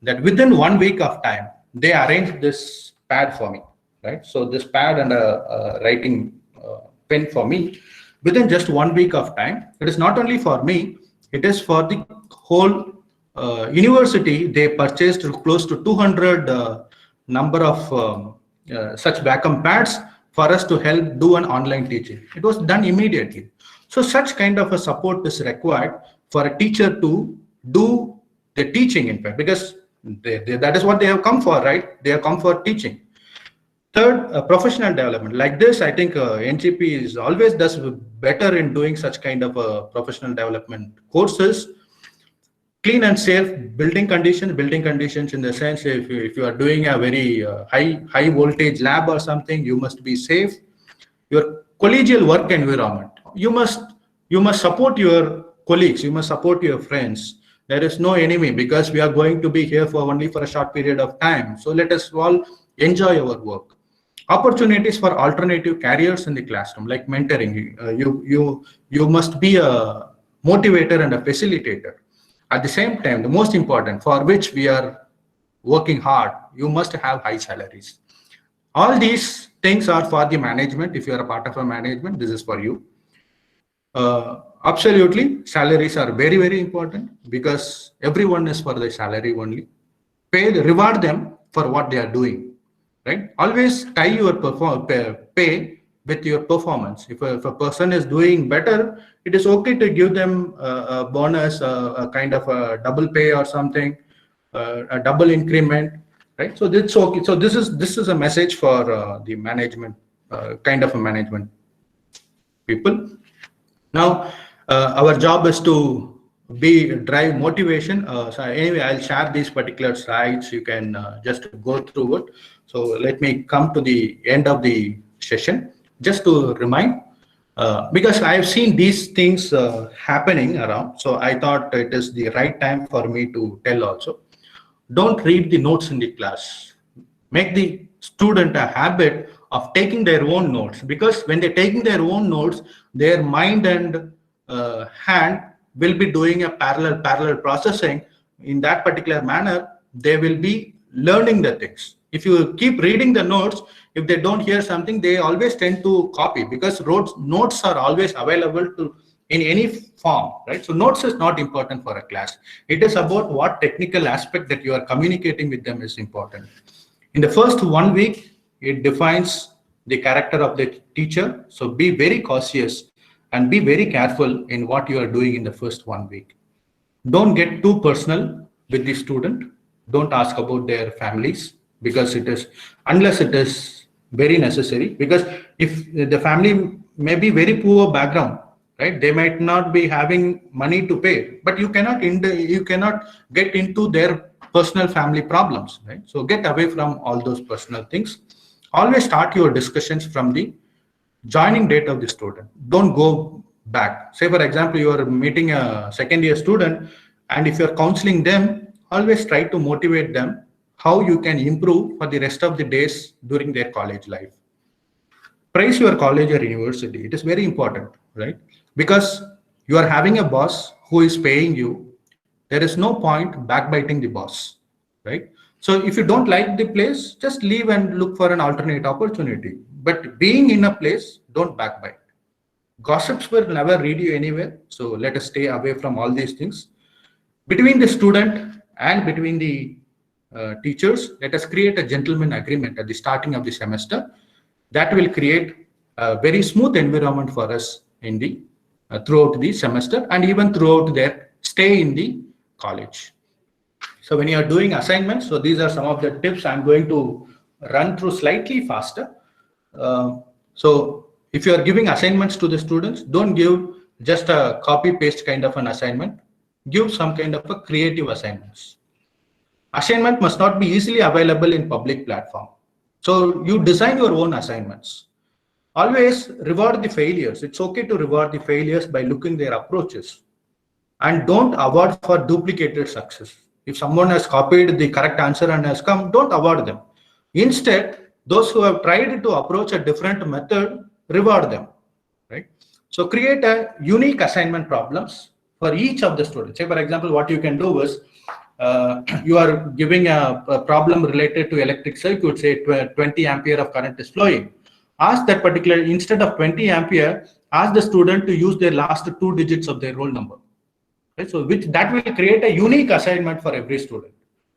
that within 1 week of time, they arranged this pad for me, right? So this pad and a writing pen for me within just 1 week of time. It is not only for me, it is for the whole university. They purchased close to 200 number of such Wacom pads for us to help do an online teaching. It was done immediately. So such kind of a support is required for a teacher to do the teaching, in fact, because that is what they have come for, right? They have come for teaching. Third, professional development. Like this, I think NGP is always does better in doing such kind of professional development courses. Clean and safe building conditions in the sense if you are doing a very high voltage lab or something, you must be safe. Your collegial work environment, you must support your colleagues, you must support your friends. There is no enemy because we are going to be here for only for a short period of time. So let us all enjoy our work. Opportunities for alternative careers in the classroom, like mentoring. You must be a motivator and a facilitator. At the same time, the most important, for which we are working hard, you must have high salaries. All these things are for the management. If you are a part of a management, this is for you. Absolutely, salaries are very, very important because everyone is for the salary only. Reward them for what they are doing, right? Always tie your pay with your performance. If a person is doing better, it is okay to give them a bonus, a kind of a double pay or something, a double increment, right? So this okay. So this is a message for the management, kind of a management people. Now, our job is to drive motivation. So anyway, I'll share these particular slides. You can just go through it. So let me come to the end of the session just to remind, because I've seen these things happening around. So I thought it is the right time for me to tell also. Don't read the notes in the class. Make the student a habit of taking their own notes, because when they're taking their own notes, their mind and hand will be doing a parallel processing. In that particular manner, they will be learning the things. If you keep reading the notes, if they don't hear something, they always tend to copy, because notes are always available to in any form, right? So notes is not important for a class. It is about what technical aspect that you are communicating with them is important. In the first 1 week, it defines the character of the teacher. So be very cautious and be very careful in what you are doing in the first 1 week. Don't get too personal with the student. Don't ask about their families, because unless it is very necessary, because if the family may be very poor background, right, they might not be having money to pay, but you cannot get into their personal family problems, right? So get away from all those personal things. Always start your discussions from the joining date of the student. Don't go back. Say for example, you are meeting a second year student, and if you're counseling them, always try to motivate them how you can improve for the rest of the days during their college life. Praise your college or university. It is very important, right? Because you are having a boss who is paying you. There is no point backbiting the boss, right? So if you don't like the place, just leave and look for an alternate opportunity. But being in a place, don't backbite. Gossips will never lead you anywhere. So let us stay away from all these things. Between the student and between the teachers, let us create a gentleman agreement at the starting of the semester. That will create a very smooth environment for us in the throughout the semester and even throughout their stay in the college. So when you are doing assignments, so these are some of the tips. I'm going to run through slightly faster. So if you are giving assignments to the students, don't give just a copy paste kind of an assignment. Give some kind of a creative assignments. Assignment must not be easily available in public platform. So you design your own assignments. Always reward the failures. It's okay to reward the failures by looking their approaches. And don't award for duplicated success. If someone has copied the correct answer and has come, don't award them. Instead, those who have tried to approach a different method, reward them, right? So create a unique assignment problems for each of the students. Say, for example, what you can do is, you are giving a problem related to electric circuit, say 20 ampere of current is flowing. Ask that particular, instead of 20 ampere, ask the student to use their last 2 digits of their roll number. Right? So that will create a unique assignment for every student.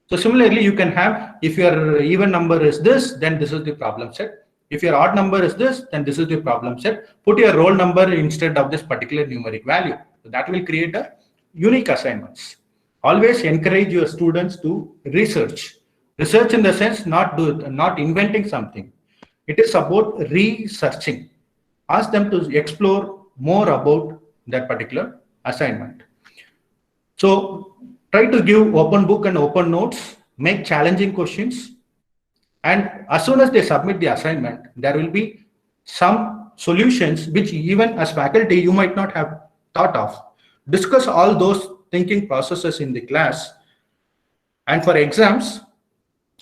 So similarly, you can have, if your even number is this, then this is the problem set. If your odd number is this, then this is the problem set. Put your roll number instead of this particular numeric value. So that will create a unique assignments. Always encourage your students to research. Research in the sense not inventing something. It is about researching. Ask them to explore more about that particular assignment. So try to give open book and open notes, make challenging questions. And as soon as they submit the assignment, there will be some solutions which even as faculty you might not have thought of. Discuss all those thinking processes in the class. And for exams,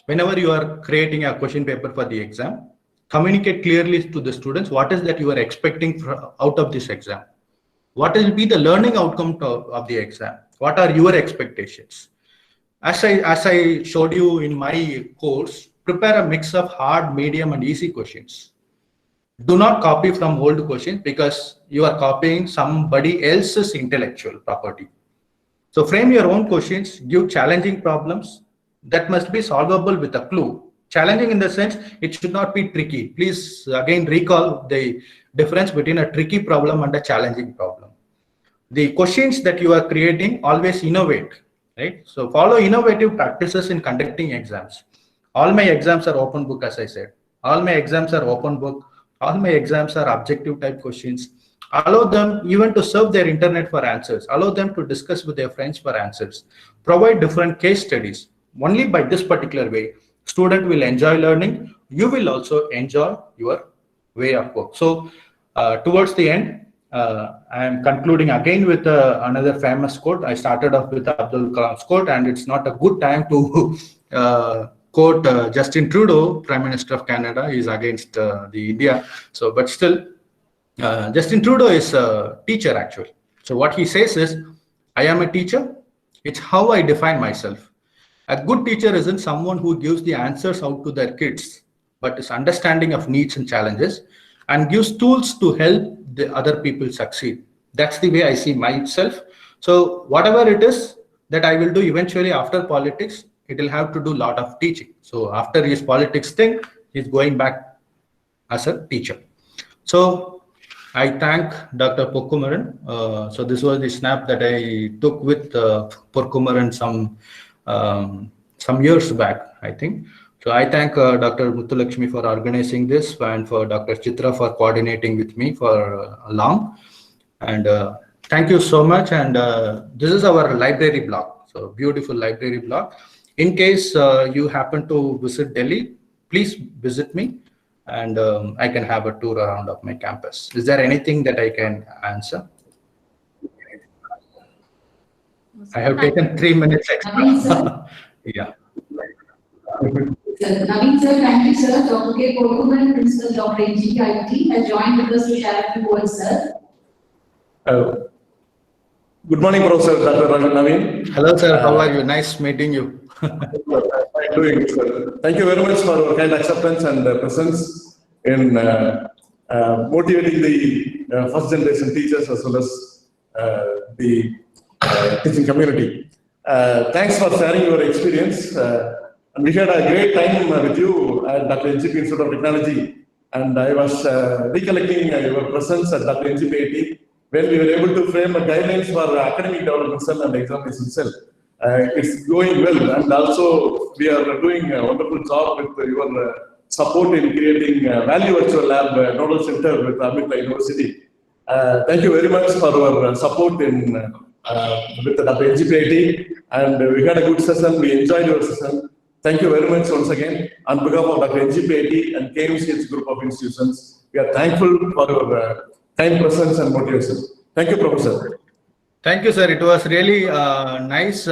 whenever you are creating a question paper for the exam, communicate clearly to the students what is that you are expecting out of this exam. What will be the learning outcome of the exam? What are your expectations? As I showed you in my course, prepare a mix of hard, medium, and easy questions. Do not copy from old questions because you are copying somebody else's intellectual property. So frame your own questions, give challenging problems that must be solvable with a clue. Challenging in the sense it should not be tricky. Please again recall the difference between a tricky problem and a challenging problem. The questions that you are creating always innovate, right? So follow innovative practices in conducting exams. All my exams are open book, as I said. All my exams are open book. All my exams are objective type questions. Allow them even to serve their internet for answers. Allow them to discuss with their friends for answers. Provide different case studies. Only by this particular way, student will enjoy learning. You will also enjoy your way of work. So towards the end, I am concluding again with another famous quote. I started off with Abdul Kalam's quote, and it's not a good time to quote Justin Trudeau, Prime Minister of Canada. He's against the India. So, but still, Justin Trudeau is a teacher actually. So what he says is, I am a teacher. It's how I define myself. A good teacher isn't someone who gives the answers out to their kids, but is understanding of needs and challenges and gives tools to help the other people succeed. That's the way I see myself. So whatever it is that I will do eventually after politics, it will have to do a lot of teaching. So after his politics thing, he's going back as a teacher. So I thank Dr. Pokkumaran. So this was the snap that I took with Pokkumaran some years back, I think. So I thank Dr. Muthulakshmi for organizing this and for Dr. Chitra for coordinating with me for long. And thank you so much. And this is our library block. So beautiful library block. In case you happen to visit Delhi, please visit me and I can have a tour around of my campus. Is there anything that I can answer? I have taken 3 minutes extra. Yeah. Naveen sir, thank you sir. Dr. K. Pokkumaran, Principal Dr. AICTE, has joined with us to share a few words, sir. Good morning, Professor Dr. Naveen. Hello, sir. How are you? Nice meeting you. I'm doing it, sir. Thank you very much for your kind acceptance and presence in motivating the first generation teachers as well as the teaching community. Thanks for sharing your experience. And we had a great time with you at Dr. NGP Institute of Technology. And I was recollecting your presence at Dr. NGP when we were able to frame guidelines for academic development cell and examination cell. It's going well, and also we are doing a wonderful job with your support in creating Value Virtual Lab Nodal Center with Amrita University. Thank you very much for your support in with the WGPIT, and we had a good session. We enjoyed your session. Thank you very much once again on behalf of WGPIT and KMCH group of institutions. We are thankful for your time, presence, and motivation. Thank you, Professor. Thank you, sir. It was really nice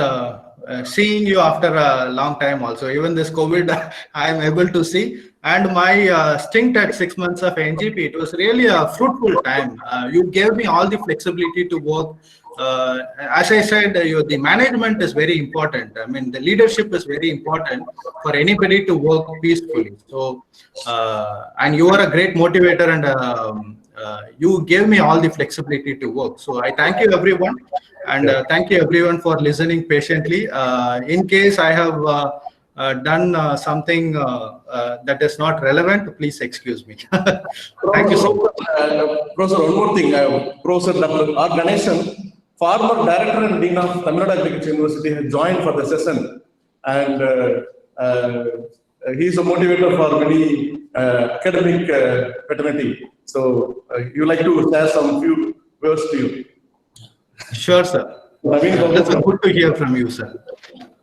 seeing you after a long time also. Even this COVID, I am able to see. And my stint at 6 months of NGP, it was really a fruitful time. You gave me all the flexibility to work. As I said, the management is very important. I mean, the leadership is very important for anybody to work peacefully. So, and you are a great motivator, and you gave me all the flexibility to work. So I thank you everyone, and thank you everyone for listening patiently. In case I have done something that is not relevant, please excuse me. Thank you so much. Professor, one more thing. Professor Dr. R. Ganeshan, former Director and Dean of Tamil Nadu Agriculture University, has joined for the session, and he is a motivator for many academic fraternity. So, you like to share some few words to you? Sure, sir. That's good to hear from you, sir.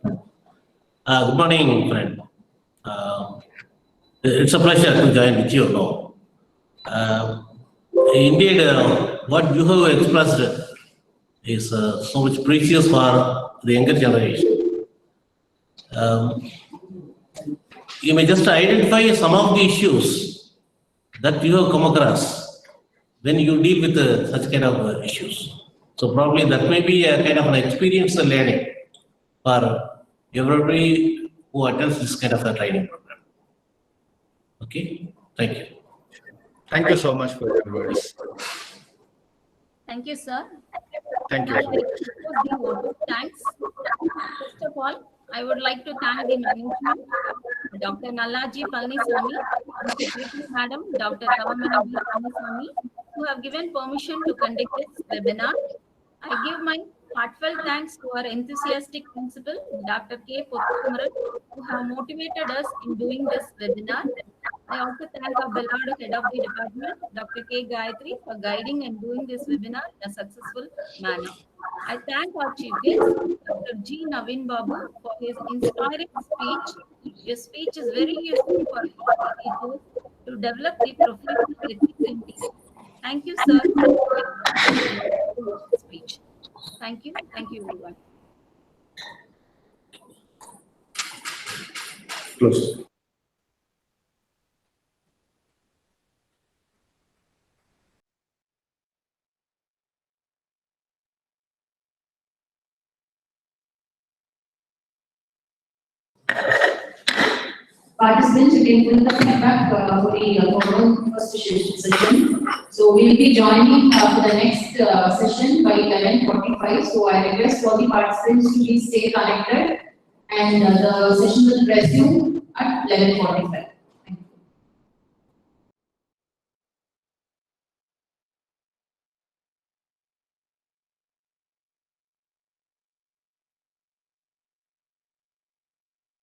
Good morning, friend. It's a pleasure to join with you now. Indeed, what you have expressed is so much precious for the younger generation. You may just identify some of the issues that you have come across when you deal with such kind of issues. So probably that may be a kind of an experience learning for everybody who attends this kind of a training program. Okay, thank you. Thank you so much for your words. Thank you, sir. Thank Now you. I propose the vote of thanks. First of all, I would like to thank the management, Dr. Nallaji Palnisamy, and Secretary Madam Dr. Tavamanidi Palnisamy, who have given permission to conduct this webinar. I give my heartfelt thanks to our enthusiastic principal, Dr. K. Pothumaran, who have motivated us in doing this webinar. I also thank our beloved head of the department, Dr. K. Gayatri, for guiding and doing this webinar in a successful manner. I thank our chief guest, Dr. G.Naveen Babu, for his inspiring speech. Your speech is very useful for teachers to develop the professional ethics in teaching. Thank you, sir, for your wonderful speech. Thank you. Thank you, everyone. Close. Participants, you can put the feedback for the first session. So we'll be joining for the next session by 11:45. So I request all the participants to please stay connected, and the session will resume at 11:45.